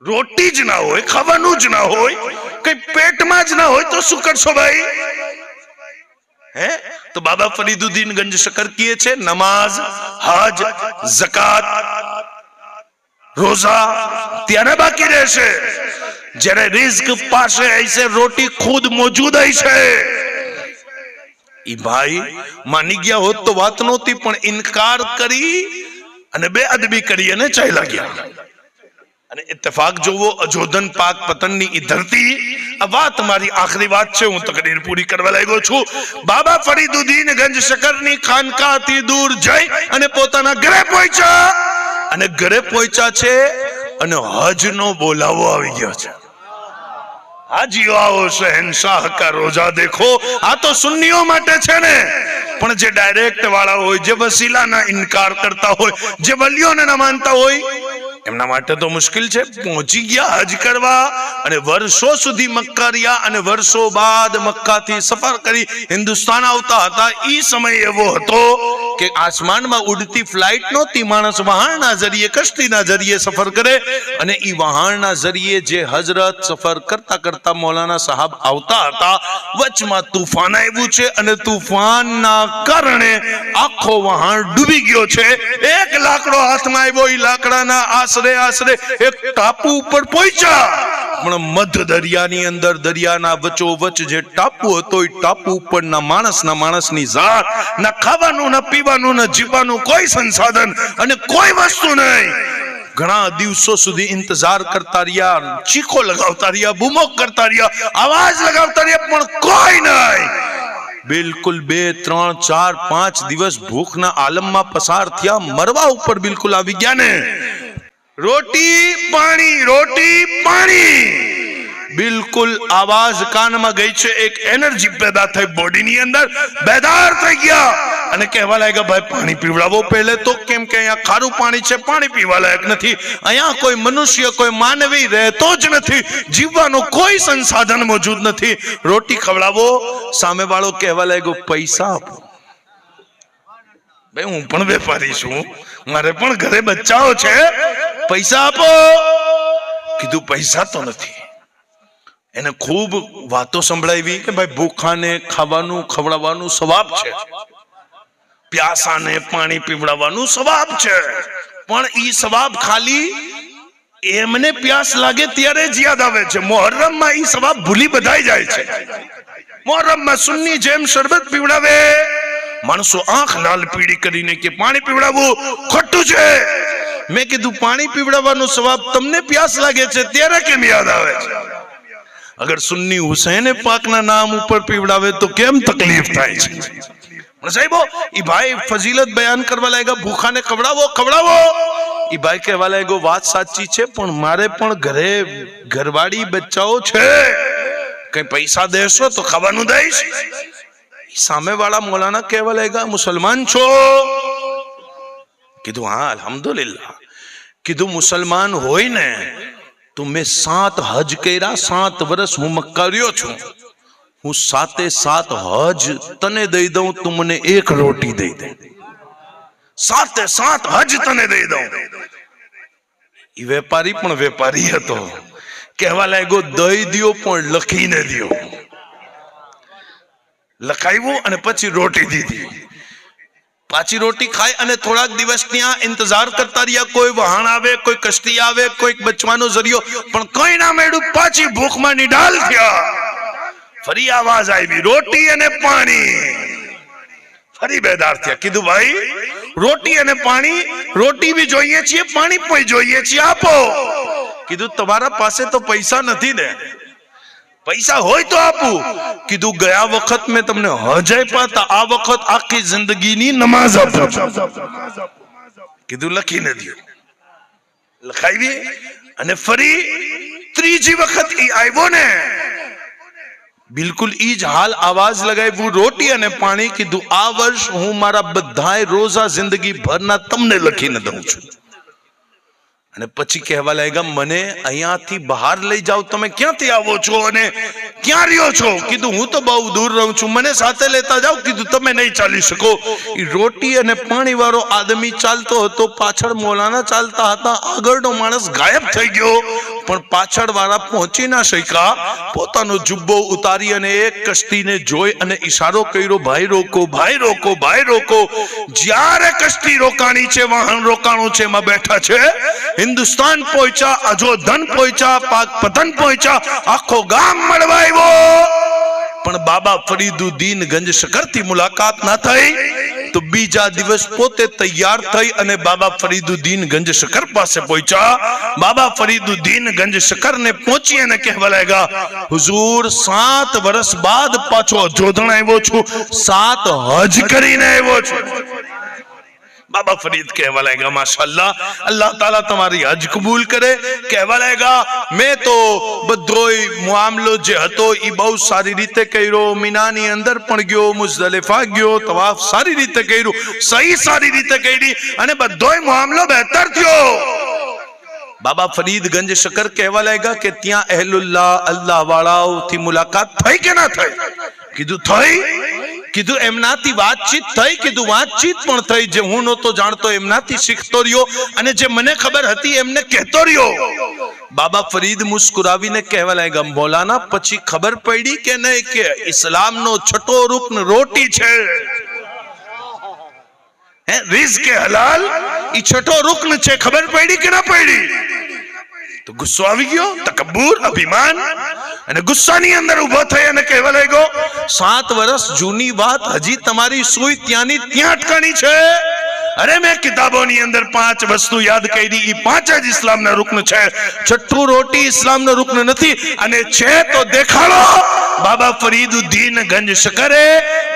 રોટી જ ના હોય, ખાવાનું જ ના હોય, કઈ પેટમાં જ ના હોય તો શું કરશો ભાઈ? હે તો બાબા ફરીદુદ્દીન ગંજશકર કહે છે નમાજ, હજ, ઝકાત, રોજા ત્યાં બાકી રહેશે. જ્યારે રિઝ્ક પાસે હશે, રોટી ખુદ મોજૂદ હશે. ઈ ભાઈ માની ગયા હોત તો વાત નહોતી, પણ ઇનકાર કરી અને બેઅદબી કરી અને ચાલ્યા ગયા. અને ઇત્તફાક જોવો, અજોધન પાક પતનની ઈ ધરતી. આ વાત મારી આખરી વાત છે, હું તકરીર પૂરી કરવા લાગ્યો છું. બાબા ફરીદુદ્દીન ગંજશકરની ખાનકાથી દૂર જઈ અને પોતાના ઘરે પહોંચ્યા. અને ઘરે પહોંચ્યા છે અને હજનો બોલાવો આવી ગયો છે. હાજીઓ આવો, શહેનશાહ કા રોજા દેખો. આ તો સુન્નીઓ માટે છે ને, પણ જે ડાયરેક્ટ વાળા હોય, જે વસીલાના ઇનકાર કરતા હોય, જે વલીઓને ના માનતા હોય, એમના માટે તો મુશ્કેલ છે. પહોંચી ગયા હજ કરવા અને વર્ષો સુધી મક્કા રહ્યા અને વર્ષો બાદ મક્કાથી સફર કરી હિન્દુસ્તાન આવતા હતા. ઈ સમય એવો હતો કે આસમાનમાં ઉડતી ફ્લાઇટ નહોતી. માણસ વહાણના જરીએ, કશ્તીના જરીએ સફર કરે અને ઈ વહાણના જરીએ જે હજરત સફર કરતા કરતા મૌલાના સાહેબ આવતા હતા, વચમાં તુફાન આવ્યું છે અને તુફાનના કારણે આખો વહાણ ડૂબી ગયો છે. એક લાકડો હાથમાં આવ્યો, ઈ લાકડાના આશરે એક ટાપુ ઉપર પહોંચ્યા. પણ મધ્ય દરિયાની અંદર, દરિયાના વચ્ચોવચ્ચ જે ટાપુ હતો, એ ટાપુ ઉપરના માણસની જાત, ના ખાવાનું, ના પીવાનું, ના જીવવાનું કોઈ સંસાધન અને કોઈ વસ્તુ નહીં. ઘણા દિવસો સુધી ઇંતજાર કરતા રહ્યા, ચીખો લગાવતા રહ્યા, બૂમો કરતા રહ્યા, આવાજ લગાવતા રહ્યા, પણ કોઈ નહીં. બિલકુલ 2, 3, 4, 5 દિવસ ભૂખના આલમમાં પસાર થયા, મરવા ઉપર બિલકુલ આવી ગયા ને. રોટી પાણી, બિલકુલ આવાજ કાનમાં ગઈ છે. એક એનર્જી પેદા થઈ બોડીની અંદર, બેદાર થઈ ગયા અને કહેવા લાગ્યા ભાઈ પાણી પીવડાવો પહેલે તો. કેમ કે અહીંયા ખારું પાણી છે, પાણી પીવા લાયક નથી. અહીંયા કોઈ મનુષ્ય, કોઈ માનવી રહેતો જ નથી, જીવવાનો કોઈ સંસાધન મોજૂદ નથી. રોટી ખવડાવો. સામે વાળો કહેવા લાગ્યો પૈસા આપો. ભાઈ હું પણ વેપારી છું, મારે પણ ઘરે બચ્ચાઓ છે, પૈસા આપો. કીધું પૈસા તો નથી. એને ખૂબ વાતો સંભળાવી કે ભાઈ ભૂખાને ખાવાનું ખવડાવવાનું સવાબ છે, પ્યાસાને પાણી પીવડાવવાનું સવાબ છે, પણ ઈ સવાબ ખાલી એમને પ્યાસ લાગે ત્યારે જ યાદ આવે છે. મોહર્રમમાં ઈ સવાબ ભૂલી બધાઈ જાય છે. મોહર્રમમાં સુન્ની જેમ શરબત પીવડાવે, માણસો આંખ લાલ પીળી કરીને કે પાણી પીવડાવવું ખોટું છે. મેં કીધું પાણી પીવડાવવાનું સવાબ તમને પ્યાસ લાગે છે ત્યારે કેમ યાદ આવે છે? અગર સુન્ની હુસૈન પાકના નામ ઉપર પીવડાવે તો કેમ તકલીફ થાય છે? સાહેબો ઈ ભાઈ ફજીલત બયાન કરવા લાગ્યા, ભૂખાને ખવડાવો. ઈ ભાઈ કહેવા લાગ્યો વાત સાચી છે, પણ મારે પણ ઘરે ઘરવાળી બચ્ચાઓ છે, કઈ પૈસા દેશો તો ખાવાનું દઈશ. સામે વાળા મૌલાના કહેવા લાગ્યા મુસલમાન છો? કીધું હા અલ્હમ્દુલિલ્લાહ. કીધું મુસલમાન હોય ને તો મેં 7 હજ કર્યા, 7 વર્ષ હું મક્કા રહ્યો છું, હું 7 હજ તને દઈ દઉં, તું મને 1 રોટી દઈ દે. 7 હજ તને દઈ દઉં. એ વેપારી પણ વેપારી હતો, કહેવા લાગ્યો દઈ દ્યો પણ લખીને દ્યો. લખાવ્યું અને પછી રોટી દીધી. પાછી રોટી ખાય અને થોડાક દિવસ ત્યાં ઇંતજાર કરતા રહ્યા, કોઈ વહાણ આવે, કોઈ કશ્તી આવે, કોઈ બચવાનો જરિયો, પણ કઈ ના મળ્યું. પાછી ભૂખમાં નિડાલ થયા. ફરી આવાજ આવી, રોટી અને પાણી. ફરી બેદાર થયા. કીધું ભાઈ રોટી અને પાણી, રોટી બી જોઈએ છીએ, પાણી પણ જોઈએ છીએ, આપો. કીધું તમારા પાસે તો પૈસા નથી ને, પૈસા હોય તો આપું. કીધું ગયા વખત મેં તમને હજ આપ્યા હતા, આ વખત આખી જિંદગીની નમાઝ આપું. કીધું લખીને દો. લખાવી અને ફરી ત્રીજી વખત ઈ આવ્યો ને, બિલકુલ ઈ જ હાલ આવાજ લગાવ્યું, રોટી અને પાણી. કીધું આ વર્ષ હું મારા બધાય રોઝા જિંદગી ભરના તમને લખીને દઉં છું. અને પછી કહેવા લાગ્યા, મને અહીંયાથી બહાર લઈ જાઓ, તમે ક્યાંથી આવો છો અને ક્યાં રહ્યો છો? કીધું હું તો બહુ દૂર રહું છું, મને સાથે લેતા જાઓ. કીધું તમે નહીં ચાલી શકો. એ રોટી અને પાણી વાળો આદમી ચાલતો હતો, પાછળ મોલાના ચાલતા હતા. આગળનો માણસ ગાયબ થઈ ગયો, પણ પાછળ વાળા પહોંચી ના શક્યા. પોતાનો જુબ્બો ઉતારી અને એક કશ્તીને જોઈ અને ઈશારો કર્યો, ભાઈ રોકો, ભાઈ રોકો, ભાઈ રોકો. જ્યારે કશ્તી રોકાણી છે, વાહન રોકાણું છે, એમાં બેઠા છે. હિન્દુસ્તાન પહોંચ્યા, અજોધન પહોંચ્યા, પાક પતન પહોંચ્યા, આખો ગામ મળવા આવ્યો. પણ બાબા ફરીદુદ્દીન ગંજ શકર થી મુલાકાત ના થઈ. તો બીજા દિવસ પોતે તૈયાર થઈ અને બાબા ફરીદુદ્દીન ગંજ શકર પાસે પહોંચ્યા. બાબા ફરીદુદ્દીન ગંજ શકર ને પહોંચી અને કહેવા લાગ્યા, હુજૂર 7 વર્ષ બાદ પાછો અજોધણ આવ્યો છું, 7 હજ કરીને આવ્યો છું. बाबा फरीद कहवा लगेगा माशाअल्लाह, अल्लाह ताला तुम्हारी हज कबूल करे. कहवा लगेगा मैं तो बधोई मामलो जे हतो ई बहुत सारी रीते कर्यो, मीना नी अंदर पण गयो, मुज़दलिफा गयो, तवाफ सारी रीते कर्यो, सही सारी रीते करी अने बधोई मामलो बेहतर थयो. बाबा फरीद गंज शकर कहवा लगेगा कि त्या अहलुल्लाह अल्लाह वाळाओ थी मुलाकात थई के ना थई? कीधु थई. કીધું એમનાથી વાતચીત થઈ. કીધું વાતચીત પણ થઈ. જે હું નહોતો જાણતો એમનાથી શીખતો રહ્યો અને જે મને ખબર હતી એમને કહેતો રહ્યો. બાબા ફરીદ મુસ્કુરાવીને કહેવા લાગ્યા, મૌલાના પછી ખબર પડી કે નહીં કે ઇસ્લામનો છઠ્ઠો રૂકન રોટી છે, હે રિઝ્ક હલાલ ઈ છઠ્ઠો રૂકન છે. ખબર પડી કે ના પડી? તો ગુસ્સો આવી ગયો, તકબ્બુર, અભિમાન અને ગુસ્સાની અંદર ઉભો થઈ અને કહેવા લાગ્યો, 7 વર્ષ જૂની વાત હજી તમારી સુઈ ત્યાંની ત્યાં અટકાણી છે. અરે મેં કિતાબોની અંદર 5 વસ્તુ યાદ કરી, ઈ 5 જ ઇસ્લામના રૂકન છે. છઠ્ઠું રોટી ઇસ્લામનો રૂકન નથી અને છે તો દેખાડો. બાબા ફરીદુદ્દીન ગંજ શકરે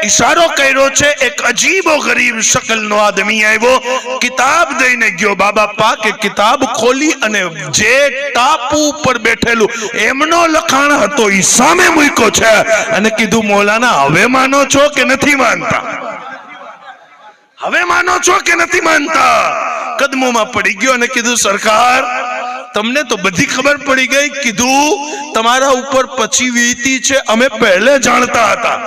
ઈશારો કર્યો છે. એક અજીબો ગરીબ શકલનો આદમી આવ્યો, કિતાબ દઈને ગયો. બાબા પાકે કિતાબ ખોલી અને જે ટાપુ ઉપર બેઠેલું એમનો લખાણ હતો ઈ સામે મૂક્યો છે અને કીધું, મૌલાના હવે માનો છો કે નથી માનતા? હવે માનો છો કે નથી માનતા? કદમોમાં પડી ગયો અને કીધું, સરકાર તમને તો બધી ખબર પડી ગઈ. કીધું તમારા ઉપર પછી વીતી છે, અમે પહેલે જાણતા હતા.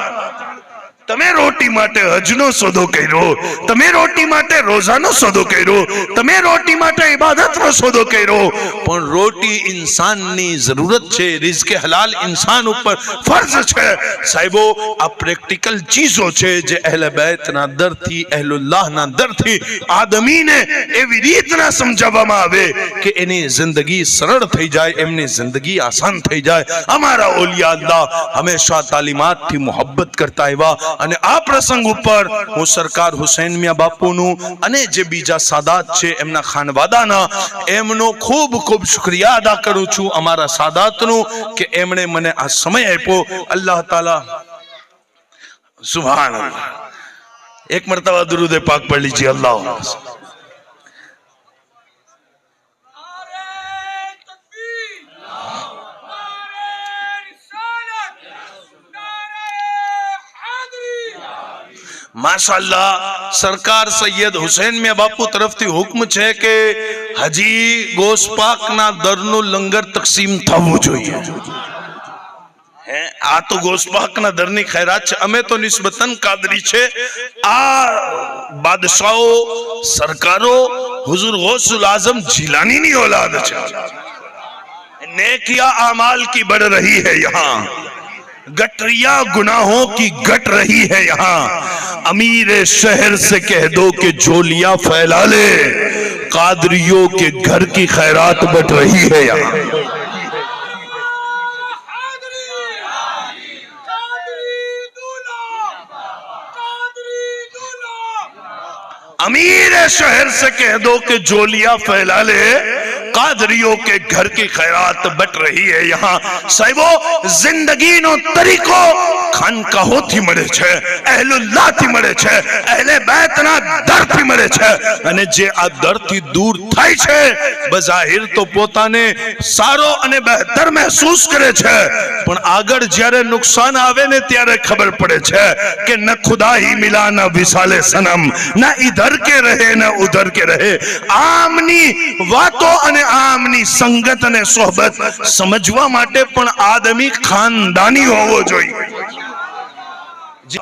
તમે રોટી માટે હજનો સોદો કર્યો, તમે રોટી માટે રોજાનો સોદો કર્યો, તમે રોટી માટે ઇબાદતનો સોદો કર્યો, પણ રોટી ઇન્સાનની જરૂરત છે, રિઝ્કે હલાલ ઇન્સાન ઉપર ફરજ છે. સાહેબો આ પ્રેક્ટિકલ ચીજો છે જે અહેલે બેતના દરથી, અહેલુલ્લાહના દરથી આદમીને એવી રીતના સમજાવવામાં આવે કે એની જિંદગી સરળ થઈ જાય, એમની જિંદગી આસાન થઈ જાય. અમારા ઓલિયા અલ્લાહ હંમેશા તાલીમાતથી મોહબ્બત કરતા આવ્યા અને આ પ્રસંગ ઉપર હું સરકાર હુસૈન મિયા બાપુનું અને જે બીજા સાદાત છે એમના ખાનવાદાના એમનો ખૂબ ખૂબ શુક્રિયા અદા કરું છું, અમારા સાદાતનું, કે એમણે મને આ સમય આપ્યો. અલ્લાહ તાલા સુભાનઅલ્લાહ. એક મરતબા દુરૂદ પાક પઢ લીજીએ. અલ્લાહ माशाअल्लाह. सरकार सैयद हुसैन मियां बापू तरफથી હુકમ છે કે હજી ગોસપાકના દરનું લંગર તકસીમ થવું જોઈએ. હે આ તો ગોસપાકના દરની ખૈરાત છે. અમે તો નિસ્બતન કાદરી છે. આ બાદશાહો, સરકારો હુજુર ગૌસુલ આઝમ જીલાનીની औलाद છે. नेकिया आमाल की बढ़ रही है यहाँ. गटरिया गुनाहों की गट रही है यहाँ। अमीर शहर से कह दो कि झोलियां फैला ले, कादरियों के घर की खैरात बट रही है यहाँ। अमीर शहर से कह दो कि झोलियां फैला ले, कादरियों के घर की खैरात बट रही है यहाँ। साहिबो जिंदगी नो तरीको खानकाहो थी મળે છે, અહેલુલ્લાહ થી મળે છે, અહેલે બેતના દરથી મળે છે, અને જે આ દરથી દૂર થાય છે બજાહિર તો પોતાને સારો અને બહેતર મહેસૂસ કરે છે, પણ આગળ જ્યારે નુકસાન આવે ને ત્યારે ખબર પડે છે કે ન ખુદા ही मिला न विसाले सनम, न इधर के रहे न उधर के रहे। आमनी वातो અને આમની સંગત અને સોહબત સમજવા માટે પણ આદમી ખાનદાની હોવો જોઈએ।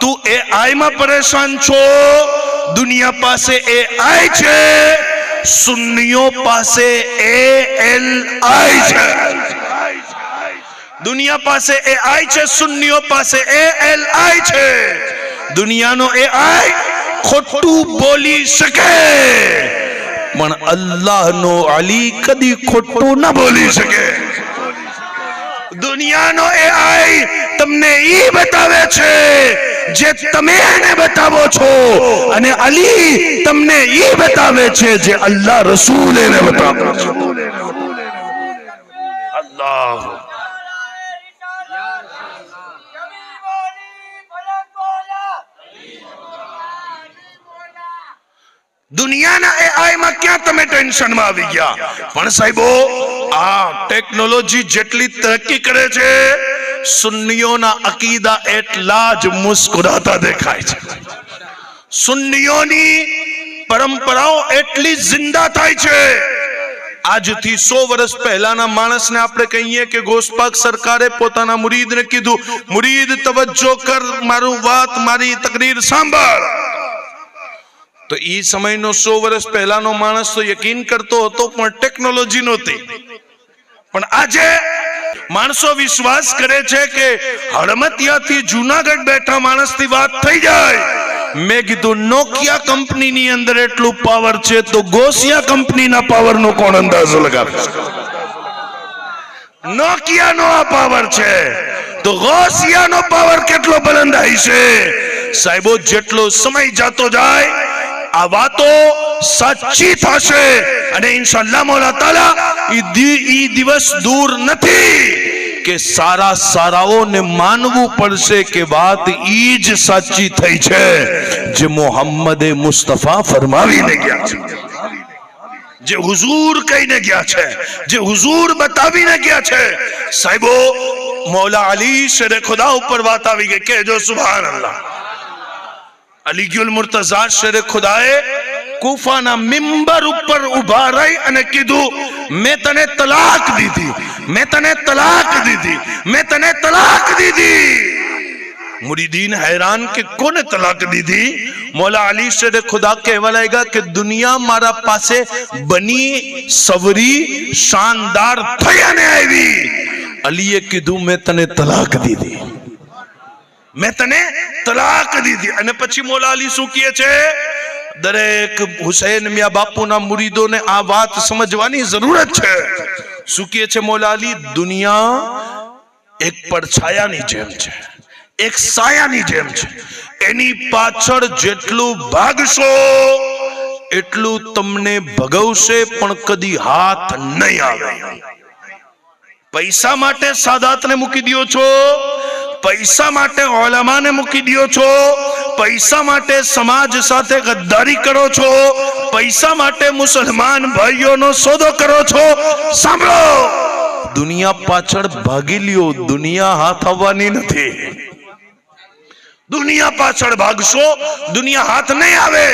તું AI માં પરેશાન છો, દુનિયા પાસે AI છે, સુન્નીઓ પાસે ALI છે। દુનિયા પાસે AI છે, સુન્નીઓ પાસે ALI છે। દુનિયાનો AI ખોટું બોલી શકે, પણ અલ્લાહનો અલી કદી ખોટું ન બોલી શકે। દુનિયાનો AI તમને ઈ બતાવે છે જે તમે એને બતાવો છો, અને અલી તમને ઈ બતાવે છે જે અલ્લાહ રસૂલ એને બતાવે છે। અલ્લાહ દુનિયાના AI માં ક્યાં તમે ટેન્શનમાં આવી ગયા? પણ સાહેબો આ ટેકનોલોજી જેટલી તરક્કી કરે છે, સુન્નીઓના અકીદા એટલા જ મુસ્કુરાતા દેખાય છે। સુન્નીઓની પરંપરાઓ એટલી જિંદા થાય છે। આજથી 100 વર્ષ પહેલાના માણસને આપણે કહીએ કે ગોસ્પાક સરકારે પોતાના મુરીદને કીધું, મુરીદ તવજ્જો કર, મારું વાત, મારી તકરીર સાંભળ, તો એ સમયનો 100 વર્ષ પહેલાનો માણસ તો યકીન કરતો હતો, પણ ટેકનોલોજી નહોતી। પણ આજે માણસો વિશ્વાસ કરે છે કે હળમતિયાથી જૂનાગઢ બેઠા માણસની વાત થઈ જાય। મેં કીધું નોકિયા કંપનીની અંદર એટલું પાવર છે તો ગોસિયા કંપનીના પાવરનો કોણ અંદાજો લગાવે? નોકિયાનો આ પાવર છે તો ગોસિયાનો પાવર કેટલો બુલંદ હશે? સાહેબો જેટલો સમય જતો જાય આ વાતો સાચી થશે, અને ઇન્શાઅલ્લાહ મૌલા તાલા ઈ દિવસ દૂર નથી કે સારાઓને માનવું પડશે કે વાત ઈ જ સાચી થઈ છે જે મોહમ્મદ મુસ્તફા ફરમાવીને ગયા છે, જે હુઝુર કહીને ગયા છે, જે હુઝુર બતાવીને ગયા છે। સાહેબો મૌલા અલી શેર ખુદા ઉપર વાત આવી ગઈ, કહેજો સુભાનઅલ્લાહ। અલીગુલ મુર્તઝા શેર ખુદાએ કૂફાના મિંબર ઉપર ઉભા રહી અને કીધું, મેં તને તલાક દીધી, મેં તને તલાક દીધી, મેં તને તલાક દીધી। मुरीदीन हैरान कि कोने तलाक दी थी? मौला अली शेर खुदा कहवा लाएगा कि दुनिया मारा पासे बनी सवरी शानदार थया ने आई। अलीए कीधु मैं तने तलाक दी थी, मैं तने तलाक दी थी। અને પછી મૌલા અલી શું કહે છે? દરેક હુસૈન મિયા બાપુના મુરીદોને આ વાત સમજવાની જરૂરત છે। શું કહે છે મૌલા અલી? દુનિયા એક પડછાયાની જેમ છે, એક સાયાની જેમ છે, એની પાછળ જેટલું ભાગશો એટલું તમને ભગવશે પણ કદી હાથ નહીં આવે। પૈસા માટે સાદાતને મૂકી દો છો, પૈસા માટે ઉલમાને મૂકી દો છો, પૈસા માટે સમાજ સાથે ગદ્દારી કરો છો, પૈસા માટે મુસલમાન ભાઈઓનો સોદો કરો છો। સાંભળો, દુનિયા પાછળ ભાગી લ્યો, દુનિયા હાથ આવવાની નથી। दुनिया पाछड़ भागशो, दुनिया हाथ नहीं आवे।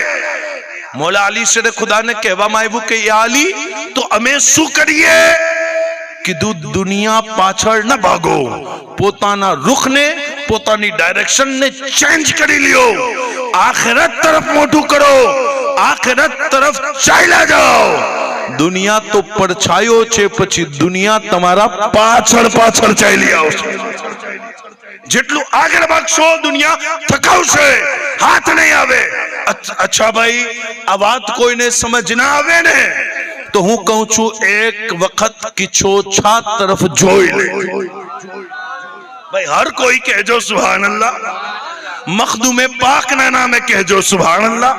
मौला अली शेर खुदा ने कहवामां आव्युं के या अली तो अमे शुं करीए? कीधुं दुनिया पाछड़ न भागो, पोताना रुख ने पोतानी डायरेक्शन ने चेंज करी लियो, आखिरत तरफ मोटू करो, आखिरत तरफ चाल्या जाओ। दुनिया तो પડછાયો છે, પછી દુનિયા તમારા પાછળ પાછળ ચાલી આવશે। જેટલું આગળ ભાગશો દુનિયા થકાવશે, હાથ નહીં આવે. અચ્છા ભાઈ, આ વાત કોઈને સમજ ના આવે ને તો હું કહું છું એક વખત કિચ્છો છાત તરફ જોઈ લે. ભાઈ હર કોઈ કહેજો સુભાન અલ્લાહ. મખદૂમ પાક ના નામે કહેજો સુભાન અલ્લાહ.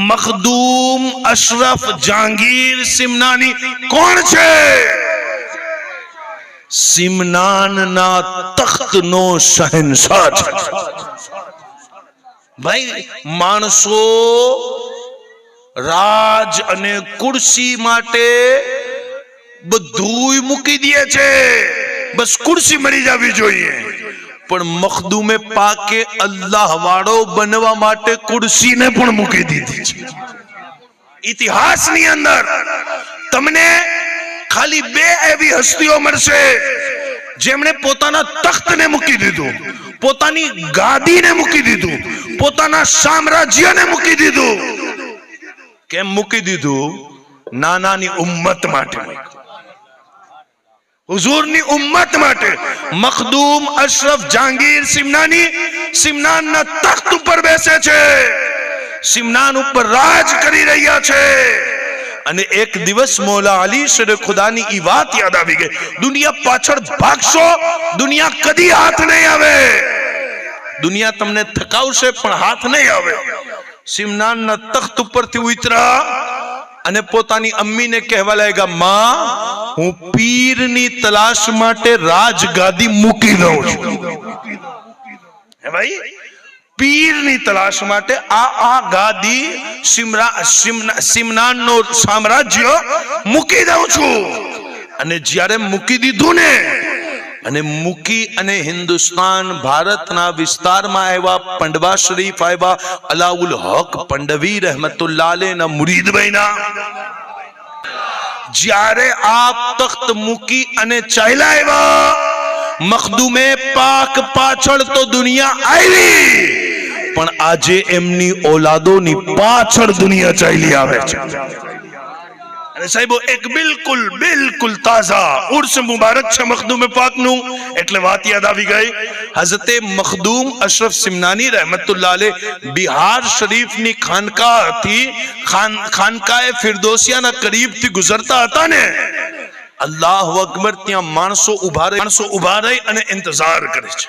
મખદૂમ અશરફ જહાંગીર સિમનાની કોણ છે? સિમનાનના તખ્તનો શહેનશાહ છે. ભાઈ માણસો રાજ અને ખુરશી માટે બધું મૂકી દે છે, બસ ખુરશી મળી જવી જોઈએ. પણ મખદૂમે પાકે અલ્લાહ વાળો બનવા માટે ખુરશીને પણ મૂકી દીધી છે. ઇતિહાસની અંદર તમને ખાલી બે એવી હસ્તીઓ મળશે જેમણે પોતાના તખ્તને મૂકી દીધું, પોતાની ગાદીને મૂકી દીધું, પોતાના સામ્રાજ્યને મૂકી દીધું. કેમ મૂકી દીધું? નાનાની ઉમ્મત માટે, હુઝુરની ઉમ્મત માટે. મખદૂમ અશરફ જહાંગીર સિમનાની સિમનાનના તખ્ત ઉપર બેસે છે, સિમનાન ઉપર રાજ કરી રહ્યા છે. અને એક દિવસ મૌલા અલી શેર ખુદાની ઈ વાત યાદ આવી ગઈ. દુનિયા પાછળ ભાગશો, દુનિયા કદી હાથ નહીં આવે. દુનિયા તમને થકાવશે પણ હાથ નહીં આવે. સિમનાનના તખ્ત ઉપરથી ઉતરા અને પોતાની અમ્મીને કહેવા લાગ્યા, માં, હું પીરની તલાશ માટે રાજગાદી મૂકી દઉં છું. હે ભાઈ, પીરની તલાશ માટે આ ગાદી સિમનાનનો સામ્રાજ્ય મૂકી દઉં છું. અને જ્યારે મૂકી દીધું ને, અને મૂકી અને હિન્દુસ્તાન ભારતના વિસ્તારમાં આવ્યા, પંડવા શરીફ આવ્યા, અલાઉલ હક પંડવી રહેમતુલ્લાહ અલૈહના મુરીદ બન્યા. જ્યારે આપ તખ્ત મૂકી અને ચાલ્યા આવ્યા, મખદૂમે પાક પાછળ તો દુનિયા આવી, પણ આજે એમની ઓલાદોની પાછળ દુનિયા ચાલી આવે છે. અને સાહેબો, એક બિલકુલ તાઝા ઉર્સ મુબારક છે મખદૂમ પાકનું. એટલે વાત યાદ આવી ગઈ. હઝરતે મખદૂમ અશરફ સિમનાની રહેમતુલ્લાહ અલૈહ બિહાર શરીફની ખાનકાહથી ખાનકાએ ફિરદોસિયાના કરીબથી ગુજરતા હતા ને, અલ્લાહુ અકબર, ત્યાં માણસો ઉભા રહી અને ઇંતજાર કરે છે.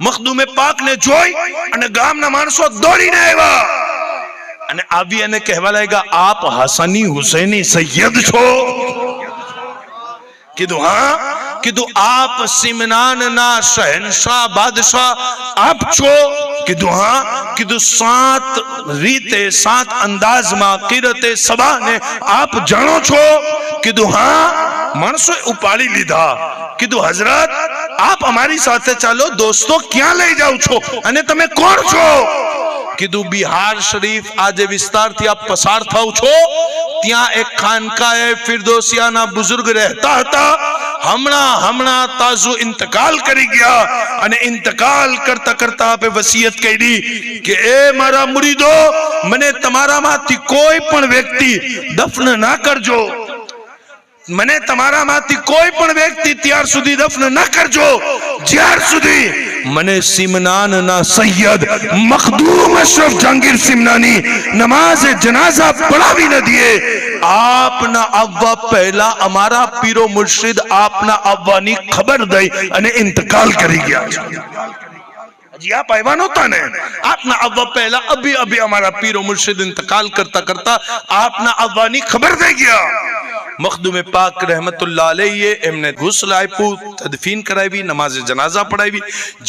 મખદૂમે પાકને જોઈ અને ગામના માણસો દોડીને આવ્યા અને આવી અને કહેવા લાગ્યા, આપ હસની હુસૈની સૈયદ છો? કીધું હા. કીધું આપ સિમનાનના શહેનશાહ બાદશાહ આપ છો? કીધું હા. કીધું 7 રીતે 7 અંદાજમાં કિરતે સબાને આપ જાણો છો? કીધું હા. માણસો ઉપાડી લીધા. કીધું હઝરત, આપ અમારી સાથે ચાલો, દોસ્તો ક્યાં લઈ જાવ છો અને તમે કોણ છો? કીધું બિહાર શરીફ આ જે વિસ્તારથી આપ પસાર થાવ છો, ત્યાં એક ખાનકાએ ફિરદોસિયાના બુઝુર્ગ રહેતા હતા. હમણાં તાજુ ઇંતકાલ કરી ગયા અને ઇંતકાલ કરતા કરતા આપે વસિયત કરી કે એ મારા મુરીદો, મને તમારામાંથી કોઈ પણ વ્યક્તિ દફન ના કરજો. મને તમારામાંથી કોઈ પણ વ્યક્તિ ત્યાર સુધી દફન ન કરજો જ્યાર સુધી મને સિમનાનના સૈયદ મખદૂમ અશરફ જહાંગીર સિમનાની નમાઝ જનાઝા પઢાવી ન દે. આપના આવવા પહેલા અમારા પીરો મુર્શિદ આપના આવવાની ખબર દઈ અને ઇંતકાલ કરી ગયા છે. હજી આપ આવ્યા નહોતા ને, આપના આવવા પહેલા અભી અમારા પીરો મુર્શિદ ઇંતકાલ કરતા કરતા આપના આવવાની ખબર થઈ ગયા. મખદૂમે પાક રહેમતુલ્લાહ અલૈહે એમને ગુસ્લ આપ્યું, તદફીન કરાવી, નમાઝ જનાઝા પઢાવી.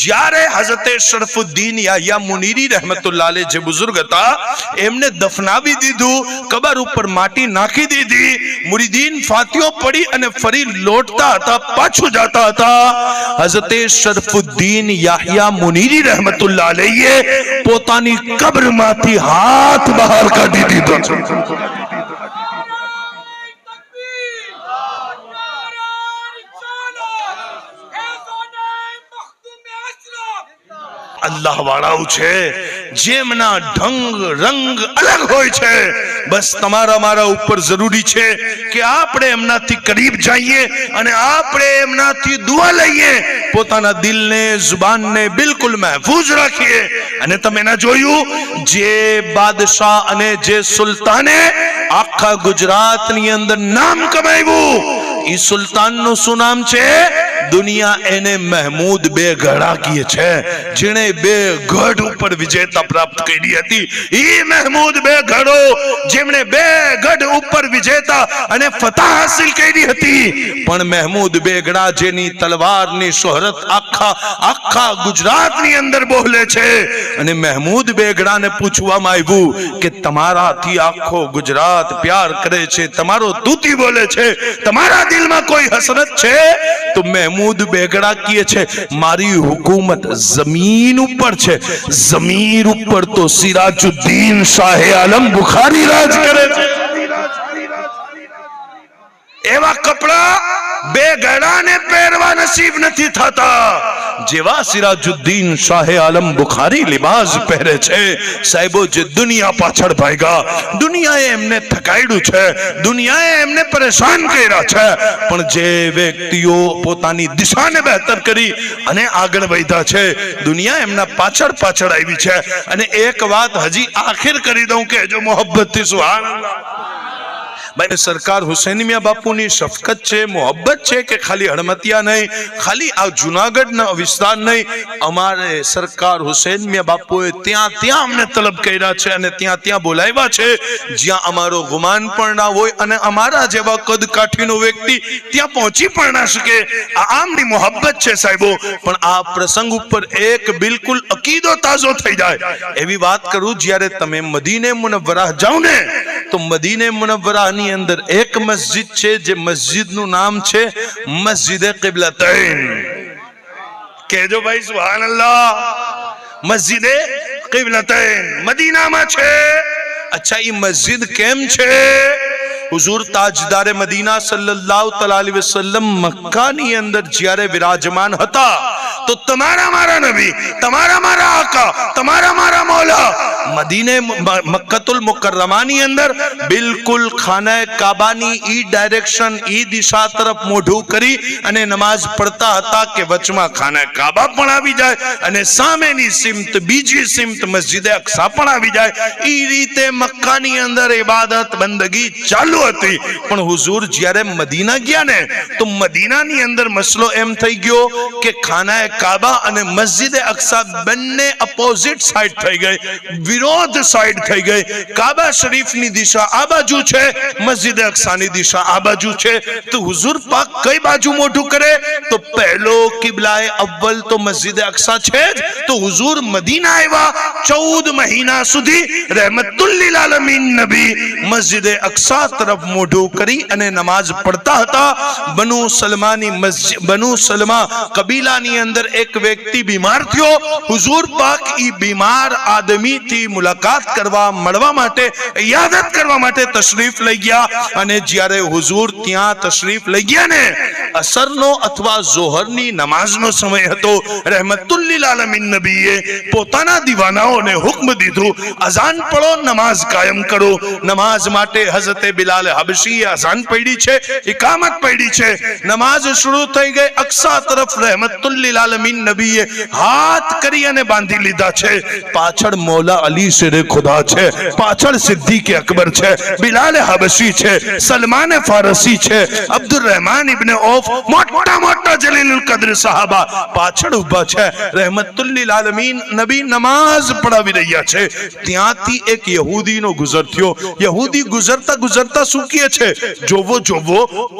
જ્યારે હઝરતે શરફુદ્દીન યાહ્યા મુનીરી રહેમતુલ્લાહ અલૈહ જે બુઝુર્ગ હતા, એમને દફનાવી દીધું, કબર ઉપર માટી નાખી દીધી. મુરીદીન ફાતિઓ પડી અને ફરી લોટતા હતા, પાછું જતા હતા. હઝરતે શરફુદ્દીન યાહ્યા મુનીરી રહેમતુલ્લાહ અલૈહે પોતાની કબ્રમાંથી હાથ બહાર કાઢી દીધો. અલ્લાહ વાળાઓ છે જેમના ઢંગ રંગ અલગ હોય છે. બસ તમારા મારા ઉપર જરૂરી છે કે આપણે એમનાથી કરીબ જઈએ અને આપણે એમનાથી દુઆ લઈએ પોતાના દિલને જુબાનને બિલકુલ મહેફૂઝ રાખીએ. અને તમે ના જોયું જે બાદશાહ અને જે સુલતાને આખા ગુજરાતની અંદર નામ કમાવ્યું, ઈ સુલતાનનું શું નામ છે? દુનિયા એને મહેમૂદ બેગડા કહે છે, જેણે બે ગઢ ઉપર વિજેતા પ્રાપ્ત કરી હતી. ઈ મહેમૂદ બેગડો જેમણે બે ગઢ ઉપર વિજેતા અને ફતહ હાસિલ કરી હતી. પણ મહેમૂદ બેગડા જેની તલવારની શોહરત આખા ગુજરાતની અંદર બોલે છે. અને મહેમૂદ બેગડાને પૂછવામાં આવ્યું કે તમારાથી આખો ગુજરાત પ્યાર કરે છે, તમારો તૂતી બોલે છે, તમારા દિલમાં કોઈ હસરત છે? તો મહેમૂદ બેગડા કહે છે મારી હુકુમત જમીન ઉપર છે, જમીન ઉપર તો સિરાજુદ્દીન શાહે આલમ બુખારી રાજ કરે છે. એવા કપડા બેગડાને પહેરવા નસીબ નથી થતા જેવા સિરાજુદ્દીન શાહે આલમ બુખારી લિબાસ પહેરે છે. સાહેબો, જે દુનિયા પાછળ ભાગ્યા, દુનિયાએ એમને થકાડ્યું છે, દુનિયાએ એમને પરેશાન કર્યા છે, પણ જે વ્યક્તિઓ પોતાની દિશાને બહેતર કરી અને આગળ વધ્યા છે, દુનિયા એમના પાછળ આવી છે. અને એક વાત હજી આખિર કરી દઉં કે જો મોહબ્બતથી સુભાનઅલ્લાહ ભાઈ, સરકાર હુસૈન મિયા બાપુની શફકત છે, મોહબ્બત છે કે ખાલી હડમતિયા નહીં, ખાલી આ જુનાગઢના વિસ્તાર નહીં, અમારે સરકાર હુસૈન મિયા બાપુએ ત્યાં અમને તલબ કર્યા છે અને ત્યાં બોલાવ્યા છે જ્યાં અમારો ગુમાન પણ ના હોય અને અમારા જેવા કદ કાઠીનો વ્યક્તિ ત્યાં પહોંચી પણ ના શકે. આ આમની મોહબ્બત છે સાહેબો. પણ આ પ્રસંગ ઉપર એક બિલકુલ અકીદો તાજો થઈ જાય એવી વાત કરું. જ્યારે તમે મદીને મુનવ્વરા જાઓ ને તો મદીને મુનવ્વરાની અંદર એક મસ્જિદ છે, જે મસ્જિદનું નામ છે મસ્જિદે કિબલતૈન. કહેજો ભાઈ સુભાનઅલ્લાહ. મસ્જિદે કિબલતૈન મદીનામાં છે. અચ્છા, એ મસ્જિદ કેમ છે? હુઝુર તાજદારે મદીના સલ્લલ્લાહુ અલૈહિ વસલ્લમ મક્કાની અંદર જ્યારે વિરાજમાન હતા તો તમારા મારા નબી, તમારા મારા આકા, તમારા મારા મૌલા મદીને મક્કતુલ મુકર્રમાની અંદર બિલકુલ ખાના કાબાની ઈ ડાયરેક્શન, ઈ દિશા તરફ મોઢું કરી અને નમાઝ પડતા હતા કે વચમાં ખાના કાબા પણ આવી જાય અને સામેની સિમત, બીજી સિમત મસ્જિદે અક્સા પણ આવી જાય. ઈ રીતે મક્કાની અંદર ઇબાદત બંદગી ચાલુ હતી. પણ હુઝુર જ્યારે મદીના ગયા ને તો મદીનાની અંદર મસલો એમ થઈ ગયો કે ખાના કાબા અને મસ્જિદે અક્સા બંને અપોઝિટ સાઈડ થઈ ગઈ, વિરોધ સાઈડ થઈ ગઈ. કાબા શરીફની દિશા આ બાજુ છે, મસ્જિદ અક્સાની દિશા આ બાજુ છે. તો હુઝુર પાક કઈ બાજુ મોઢું કરે? તો પહેલો કિબલાએ અવ્વલ તો મસ્જિદ અક્સા છે જ. તો હુઝુર મદીના આવ્યા, 14 મહિના સુધી રહેમતુલ લિલ આલમીન નબી મસ્જિદ અક્સા તરફ મોઢું કરી અને નમાઝ પડતા હતા. બનુ સલમા કબીલાની અંદર એક વ્યક્તિ બીમાર થયો. હુઝુર પાક ઈ બીમાર આદમીથી મુલાકાત કરવા, મળવા માટે, યાદત કરવા માટે તશરીફ લઈ ગયા. અને જ્યારે હુઝુર ત્યાં તશરીફ લઈ ગયા ને, અસરનો અથવા ઝોહરની નમાઝનો સમય હતો. રહેમતુલ લિલ આલમીન નબીએ પોતાના દીવાનાઓને હુક્મ દીધું, અઝાન પડો, નમાઝ કાયમ કરો. નમાઝ માટે હઝરતે બિલાલ હબશીએ અઝાન પડી છે, ઇકામત પડી છે, નમાઝ શરૂ થઈ ગઈ. અક્સા તરફ રહેમતુલ લિલ આલમીન નબીએ હાથ કરી અને બાંધી લીધા છે. પાછળ મૌલા અલી શેરે ખુદા છે, પાછળ સિદ્દીક અકબર છે, બિલાલ હબશી છે, સલમાન ફારસી છે, અબ્દુર રહેમાન ઇબ્ન ઔફ, મોટા જલીલુલ કદ્ર સાહાબા પાછળ ઊભા છે. રહેમતુલ લિલ આલમીન નબી નમાઝ પઢાવી રહ્યા છે. ત્યાંથી એક યહૂદીનો ગુજર થયો. યહૂદી ગુજરતા શું કહે છે? જોવો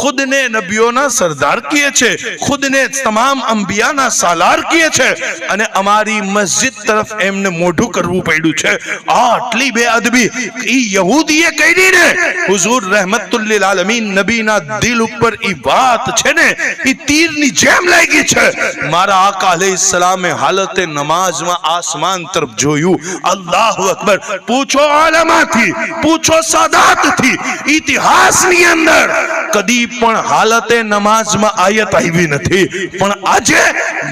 ખુદને નબીઓના સરદાર કહે છે, ખુદને તમામ અંબિયાના સાલાર કહે છે અને અમારી મસ્જિદ તરફ એમને મોઢું કરવું પડ્યું છે. આટલી બેઅદબી ઈ યહૂદીએ કરી ને હુઝુર રહેમતુલ લિલ આલમીન નબીના દિલ ઉપર ઈ વાત છે ને ઈ તીરની જેમ લાગી છે. મારા આકા અલૈહિસ્સલામે હાલતે નમાઝમાં આસમાન તરફ જોયું. અલ્લાહુ અકબર. પૂછો આલમાથી, પૂછો સાદાતથી, ઇતિહાસની અંદર કદી પણ હાલતે નમાઝમાં આયત આવી નથી. પણ આજે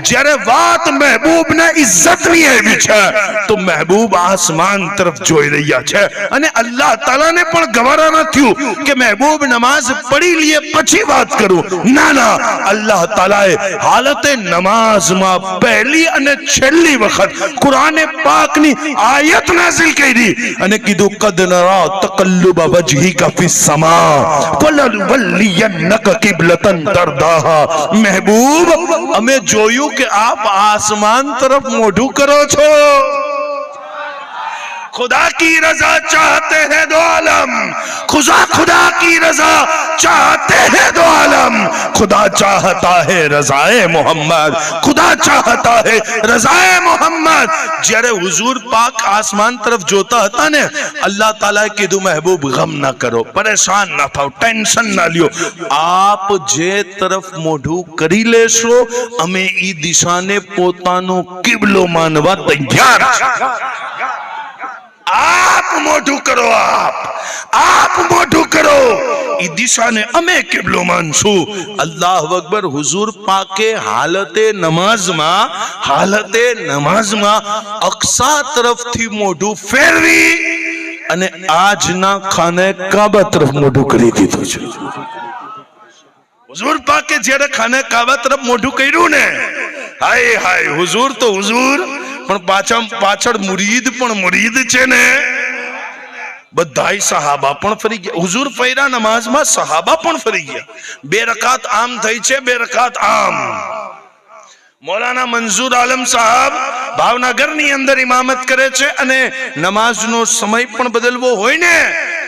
જ્યારે વાત મહેબૂબના ઇજ્જતની આવી છે તો મહેબૂબ આસમાન તરફ જોઈ રહ્યા છે અને અલ્લાહ તાલાને પણ ગવારા ન થયું કે મહેબૂબ નમાઝ પડી લીએ પછી વાત કરું. ના, દુનિયાના અલ્લાહ તાલાએ હાલતે નમાઝમાં પહેલી અને છેલ્લી વખત કુરાન પાકની આયત નાઝિલ કરી અને કીધું કદ નરા તકલ્લુબ વજહિકા ફિસ સમા ફલવલ્લિયન્નક કિબલતન તરદાહા મહેબૂબ અમે જોયું કે આપ આસમાન તરફ મોઢું કરો છો खुदा की रजा चाहते हैं दो आलम खुदा की रजा चाहते हैं दो आलम खुदा चाहता है रजाए मोहम्मद खुदा चाहता है रजाए मोहम्मद જ્યારે હુઝુર પાક આસમાન તરફ જોતા હતા ને અલ્લાહ તાલાએ કીધું મહેબૂબ ગમ ના કરો પરેશાન ના થાઓ ટેન્શન ના લ્યો આપ જે તરફ મોઢું કરી લેશો અમે ઈ દિશાને પોતાનો કિબલો માનવા તૈયાર છે आप मोढू करो आप मोढू करो ई दिशा ने अमे किबलो मानसू अल्लाह अकबर हुजूर पाके हालते नमाज में अक्सा तरफ थी मोढू फेरवी अने आज ना खाने काबा तरफ मोढू करी दीधुं छे हुजूर पाके ज्यारे खाने काबा तरफ मोढू कर्યું ने हाय हाय हुजूर तो हुजूर પણ પાછળ મુરીદ છે ને બધાય સહાબા પણ ફરી ગયા હુઝુર ફર્યા નમાઝમાં સહાબા પણ ફરી ગયા બે રકાત આમ થઈ છે બે રકાત આમ મૌલાના મંજૂર આલમ સાહેબ ભાવનગરની અંદર ઇમામત કરે છે અને નમાઝનો સમય પણ બદલવો હોય ને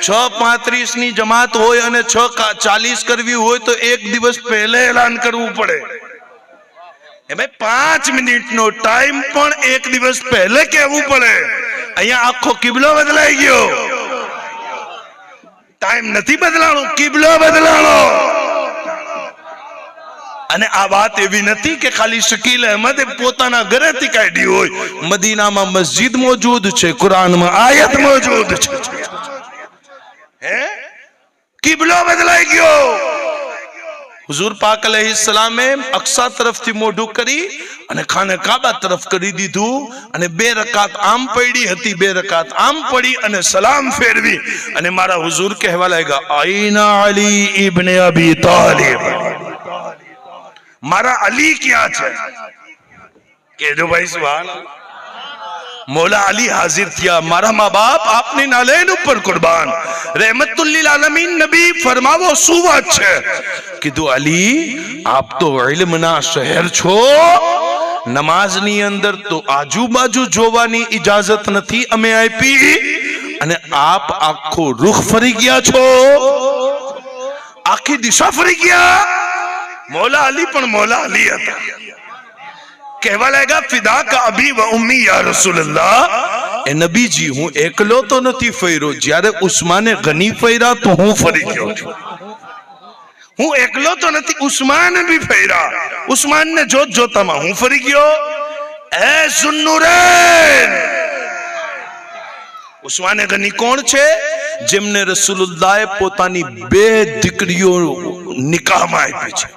6:35 ની જમાત હોય અને 6:40 કરવી હોય તો એક દિવસ પહેલા એલાન કરવું પડે भाई 5 मिनिट नो टाइम पण एक दिवस पहले कहवू पड़े अहिया आखो किबलो बदलाई गयो टाइम नहीं बदलाणो किबलो बदलाणो અને આ વાત એવી નથી કે ખાલી શકીલ અહેમદે પોતાના ઘરેથી કાઢી હોય મદીનામાં મસ્જિદ મોજૂદ છે કુરાનમાં આયત મોજૂદ છે હે કિબલો બદલાઈ ગયો हुजूर पाक अलैहिस्सलाम अक्सा तरफ थी मोढू करी अने खाने काबा तरफ करी दीधु अने बे रकात आम पड़ी हती बे रकात आम पड़ी अने सलाम फेरवी अने मारा हुजूर कहवा लाग्या आईना अली इब्ने अबी तालिब मारा अली क्या छे कहजो भाई सुभान मौला अली हाजिर थिया मारा माँ बाप आपने नालेन ऊपर कुर्बान रहमतुल्लिल आलमीन नबी फरमावो सुवात छे कीधु अली आप तो इल्मना शहर छो नमाजनी अंदर तो आजू बाजू जोवानी इजाजत नथी अमे आपी अने आप आखो रुख फरी गया छो आखी दिशा फरी गया मौला अली पण मौला अली हता कहवा लगा फिदा का अभी व उम्मी या रसूलल्लाह ए नबी जी हूं एकलो तो नहीं फर्यो ज्यारे उस्माने गनी फर्या तो हूं फरी गयो हूं एकलो तो नहीं उस्मान भी फर्या उस्मान ने जोत जोता में हूं फरी गयो ए ज़ुन्नुरैन उस्माने गनी कौन छे जेमने रसूलुल्लाह पोतानी बे दीकरीओ निकाह में आपी छे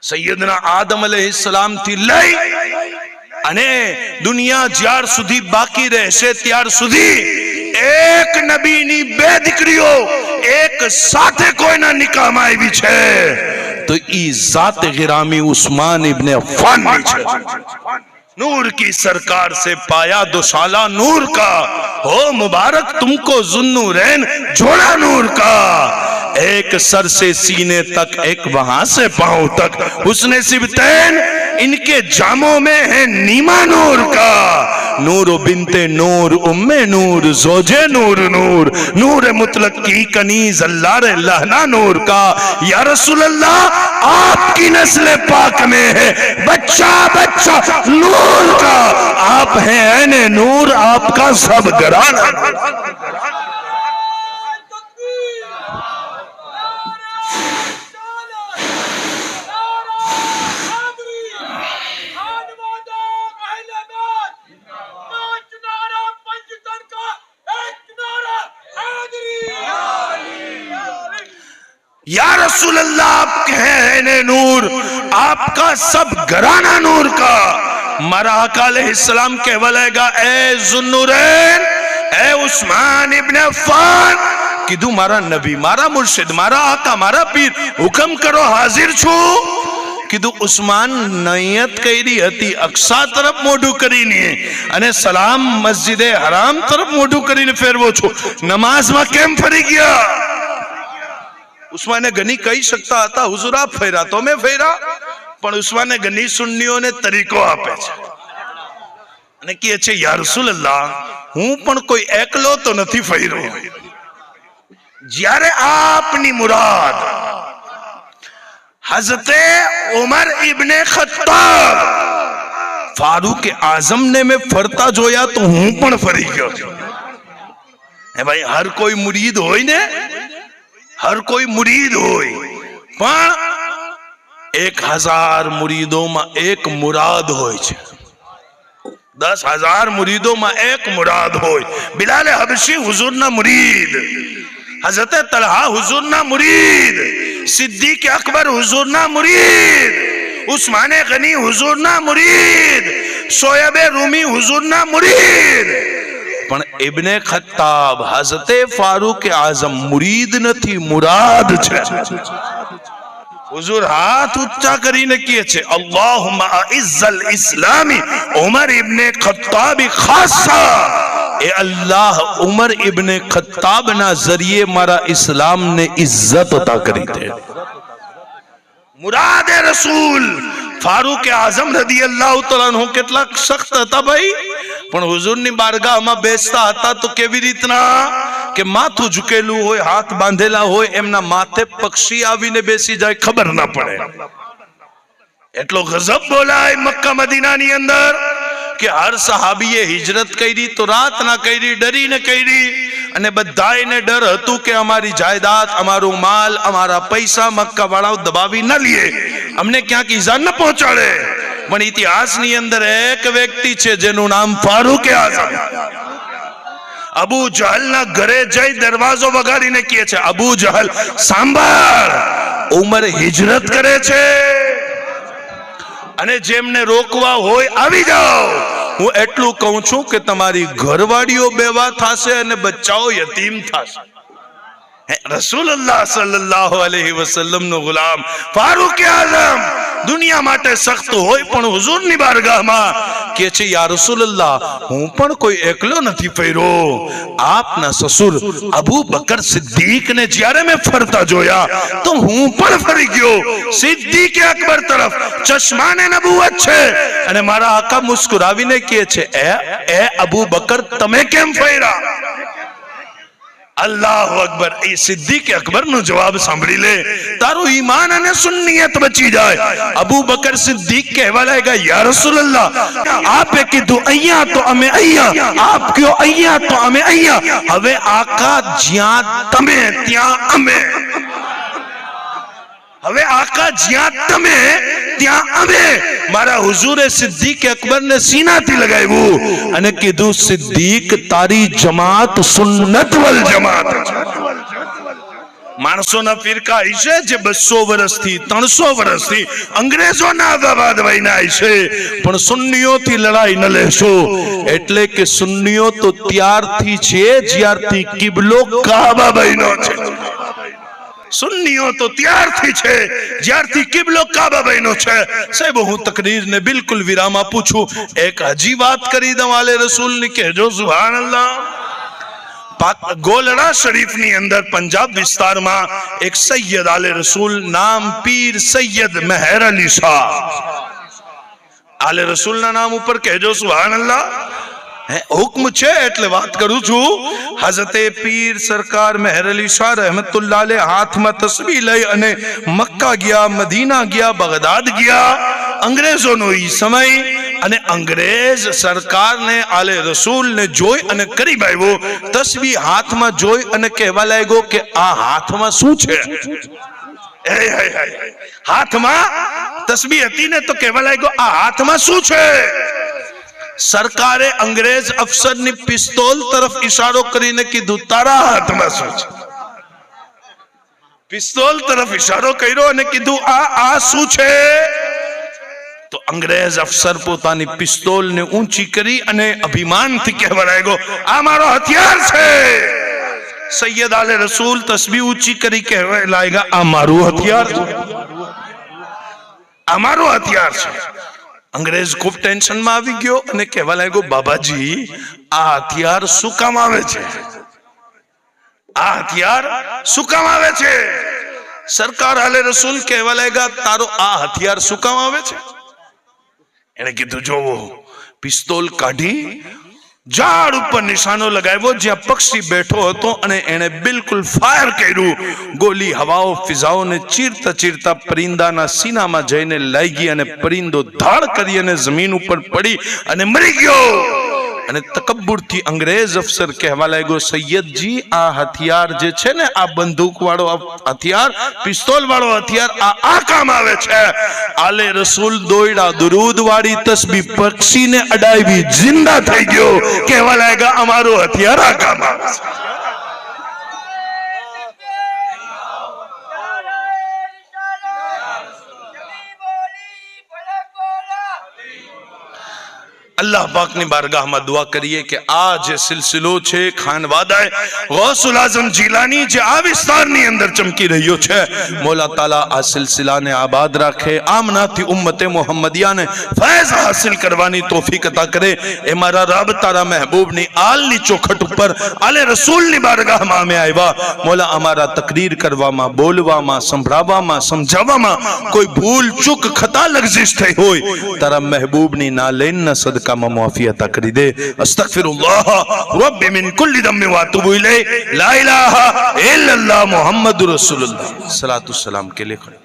सैयदना आदम अलैहिस्सलाम थी लई अने दुनिया ज्यार सुधी बाकी रहशे त्यार सुधी एक नबी नी बे दीकरीओ एक साथे कोईना निकाह में आवी छे तो ई जात गिरामी उस्मान इब्ने अफ़्फ़ान नी छे नूर की सरकार से पाया दुशाला नूर का हो मुबारक तुमको ज़ुन्नुरैन जोड़ा नूर का एक सर से सीने तक एक वहां से पांव तक हुस्ने सिबतैन इनके जामों में है नीमा नूर का नूर बिनते नूर उम्मे नूर जोजे नूर नूर नूर मुतलक की कनीज अल्लाह रे लहना नूर का या रसूल अल्लाह आपकी नस्ल पाक में है बच्चा बच्चा नूर का आप हैं ऐने नूर आपका सब घराना या रसूल अल्लाह आप हैं नूर आपका सब घराना नूर का मारा आका अलैहिस्सलाम कहवा लगा ए ज़ुन्नुरैन ए उस्मान इब्ने अफ़्फ़ान કીધું મારા નબી, મારા મુર્શિદ, મારા આકા, મારા પીર, હુકમ કરો, હાજર છું. કીધું ઉસ્માન નયત કરી હતી અક્સા તરફ મોઢું કરીને અને સલામ મસ્જિદે હરામ તરફ મોઢું કરીને ફેરવો છો, નમાઝમાં કેમ ફરી ગયા? ઉસ્માને ગની કહી શકતા હતા હુઝુર આપ ફેરા તો મેં ફેરા, પણ ઉસ્માને ગની સુન્નીઓને તરીકો આપે છે અને કહે છે યા રસૂલલ્લાહ હું પણ કોઈ એકલો તો નથી ફેરો. જ્યારે આપની મુરાદ હઝરતે ઉમર ઇબ્ને ખત્તાબ फारूक आजम ने मैं फरता जोया तो हूं पण फरी गयो. भाई हर कोई मुरीद होय ने, हर कोई मुरीद होय, पण 1000 मुरीदों में एक मुराद होय छे. 10,000 मुरीदों में एक मुराद होय. बिलाल हबशी हुजूर ना मुरीद, हजरत तलहा हुजूर ना मुरीद, सिद्दीक अकबर हुजूर ना मुरीद, उस्माने गनी हुजूर ना मुरीद, शोएबे रूमी हुजूर ना मुरीद. पण इब्ने खत्ताब हजरते फारूक आजम मुरीद नहीं मुराद छे. हुजूर हाथ ऊंचा करीने कहे छे अल्लाहुम्मा अइज़्ज़ल इस्लामी उमर इब्ने खत्ताब खासा. ए अल्लाह उमर इब्ने खत्ताब ना जरिए मारा इस्लाम ने इज्जत अता करी दे. मुराद रसूल फारूक आजम रदी अल्लाह तआला अन्हु કેટલા સખ્ત હતા ભાઈ, પણ હુઝુરની બારગાહમાં બેસતા હતા તો કેવી રીતના કે માથું ઝુકેલું હોય, હાથ બાંધેલા હોય, એમના માથે પક્ષી આવીને બેસી જાય ખબર ના પડે. એટલો ગજબ બોલાય મક્કા મદીનાની અંદર કે હર સહાબીએ હિજરત કરી તો રાત ના કરી, ડરીને કરી, અને બધાયને ડર હતું કે અમારી જાયદાદ, અમારું માલ, અમારા પૈસા મક્કા વાળાઓ દબાવી ન લે, અમને ક્યાંક ઈજા ન પહોંચાડે. પણ ઇતિહાસની અંદર એક વ્યક્તિ છે જેનું નામ ફારૂક આઝમ. અબુ જહલના ઘરે જઈ દરવાજો વગાડીને કહે છે અબુ જહલ સાંભળ, ઉમર હિજરત કરે છે અને જેમને રોકવા હોય આવી જાઓ. હું એટલું કહું છું કે તમારી ઘરવાળીઓ બેવા થશે અને બચ્ચાઓ યતીમ થશે. રસૂલુલ્લાહ સલ્લલ્લાહુ અલૈહિ વસલ્લમ નો ગુલામ ફારૂક આઝમ દુનિયા માટે સખ્ત હોય પણ હુઝુરની બારગાહમાં કહે છે યા રસૂલુલ્લાહ હું પણ કોઈ એકલો નથી ફર્યો. આપના સસુર અબુ બકર સિદ્દીક ને જ્યારે મેં ફરતા જોયા તો હું પણ ફરી ગયો. સિદ્દીક અકબર તરફ ચશ્માને નબુવત છે અને મારા આકા મુસ્કુરાવીને કહે છે એ અબુ બકર તમે કેમ ફર્યા? अल्लाह अकबर. ए सिद्दीक अकबर नो जवाब सांभળી ले, तारो ईमान अने सुन्नियत बची जाए. अबू बकर सिद्दीक कहवा लागेगा या रसूलल्लाह आपे कीधुं अहिया तो अमे अहिया, आप क्यों अहिया तो अमे अहिया, हवे आका ज्यां तमे त्यां अमे, હવે આકા જ્યાં તમે ત્યાં અમે. મારા હુઝુરે સિદ્દીક અકબર ને સીનાથી લગાવ્યું અને કીધું સિદ્દીક તારી જમાત સુન્નત વલ જમાત. માણસોના ફિરકા હશે જે 200 વર્ષથી 300 વર્ષથી અંગ્રેજોના આઝાદ વહીના હશે, પણ સુન્નીઓથી લડાઈ ન લેશો. એટલે કે સુન્નીઓ તો ત્યારથી છે જ્યારથી કિબલો કાબા બન્યો છે. सुन्नियों तो त्यार थी छे ज्यारथी किबलो काबा बन्यो छे. साहेब हूँ तकरीर ने बिल्कुल विराम आपू छू. एक हजी बात करी दऊं आले रसूल ने कहजो सुभान अल्लाह. गोलड़ा शरीफ नी अंदर पंजाब विस्तार में एक सैयद आले रसूल नाम पीर सैयद मेहर अली शाह. आले रसूल ना नाम ऊपर कहजो सुभान अल्लाह. हुक्म छे એટલે વાત કરું છું. હઝરતે પીર સરકાર મેહર અલી શાહ રહેમતુલ્લાહ અલૈહ હાથમાં તસ્બીહ લઈ અને મક્કા ગયા, મદીના ગયા, બગદાદ ગયા. અંગ્રેજોનો ઈ સમય અને અંગ્રેજ સરકારને આલે રસૂલને જોઈ અને કરીબ આવ્યો. તસ્બીહ હાથમાં જોઈ અને કહેવા લાગ્યો કે આ હાથમાં શું છે? હાથમાં તસ્બીહ હતી ને તો કહેવા લાગ્યો આ હાથમાં શું છે? सरकारे अंग्रेज अफसर ने पिस्तौल तरफ इशारो करीने कीधुं तारा हाथ में शुं छे? पिस्तौल तरफ इशारो कर्यो अने कीधुं आ शुं छे? तो अंग्रेज अफसर पोतानी पिस्तौल ने ऊंची करी अने अभिमान थी कहेवा लाग्यो आ मारो हथियार छे. सैयद आले रसूल तस्बीह ऊंची करी कहवा लाएगा आ मारू हथियार, आ मारू हथियार छे। अंग्रेज खूब टेंशन में આવી ગયો અને કહેવા લાગ્યો બાબાજી આ હથિયાર શું કામ આવે છે, આ હથિયાર શું કામ આવે છે? સરકાર આલે રસૂલ કહેવા લાગ્યા તારો આ હથિયાર શું કામ આવે છે? એને કીધું જોવો પિસ્તોલ કાઢી ઝાડ ઉપર નિશાનો લગાવ્યો જ્યાં પક્ષી બેઠો હતો અને એને બિલકુલ ફાયર કર્યું। ગોલી હવાઓ ફિઝાઓને ચીરતા ચીરતા પરિંદાના સીનામાં જઈને લાગી અને પરિંદો ધાડ કરી અને જમીન ઉપર પડી અને મરી ગયો। અને તકબ્બુરથી અંગ્રેજ અફસર કહેવા લાગ્યો સૈયદજી આ હથિયાર જે છે ને આ બંદૂક વાળો હથિયાર પિસ્તોલ વાળો હથિયાર આ કામ આવે છે। આલે રસૂલ દોયડા દુરૂદ વાળી તસ્બીહ પક્ષીને અડાવી જિંદા થઈ ગયો, કહેવા લાગ્યા અમારો હથિયાર આ કામ આવે છે। अल्लाह पाक ने बारगाह में दुआ करिए कि आज सिलसिलो छे खानवादाए गौसुल आजम जीलानी जे आ विस्तारनी अंदर चमकी रह्यो छे, मौला ताला आ सिलसिला ने आबाद राखे, आमना थी उम्मते मुहम्मदिया ने फैज हासिल करवानी तौफीक अता करे। ए मारा रब तारा महबूब नी आल नी चौखट ऊपर आले रसूल नी बारगाह में आव्या, मौला अमारा तकरीर करवामा बोलवामा संभळावामा समझावामा कोई भूल चूक खता लग्जिश थई होय तारा महबूब नी नालेन ना सदका का मुआफी अता करी दे। अस्तगफिरुल्लाह रब्बी मिन कुल्ली दम्बि व अतूबु इलैहि ला इलाहा इल्लल्लाह मुहम्मदुर रसूलुल्लाह। सलातु सलाम के लिए खड़े।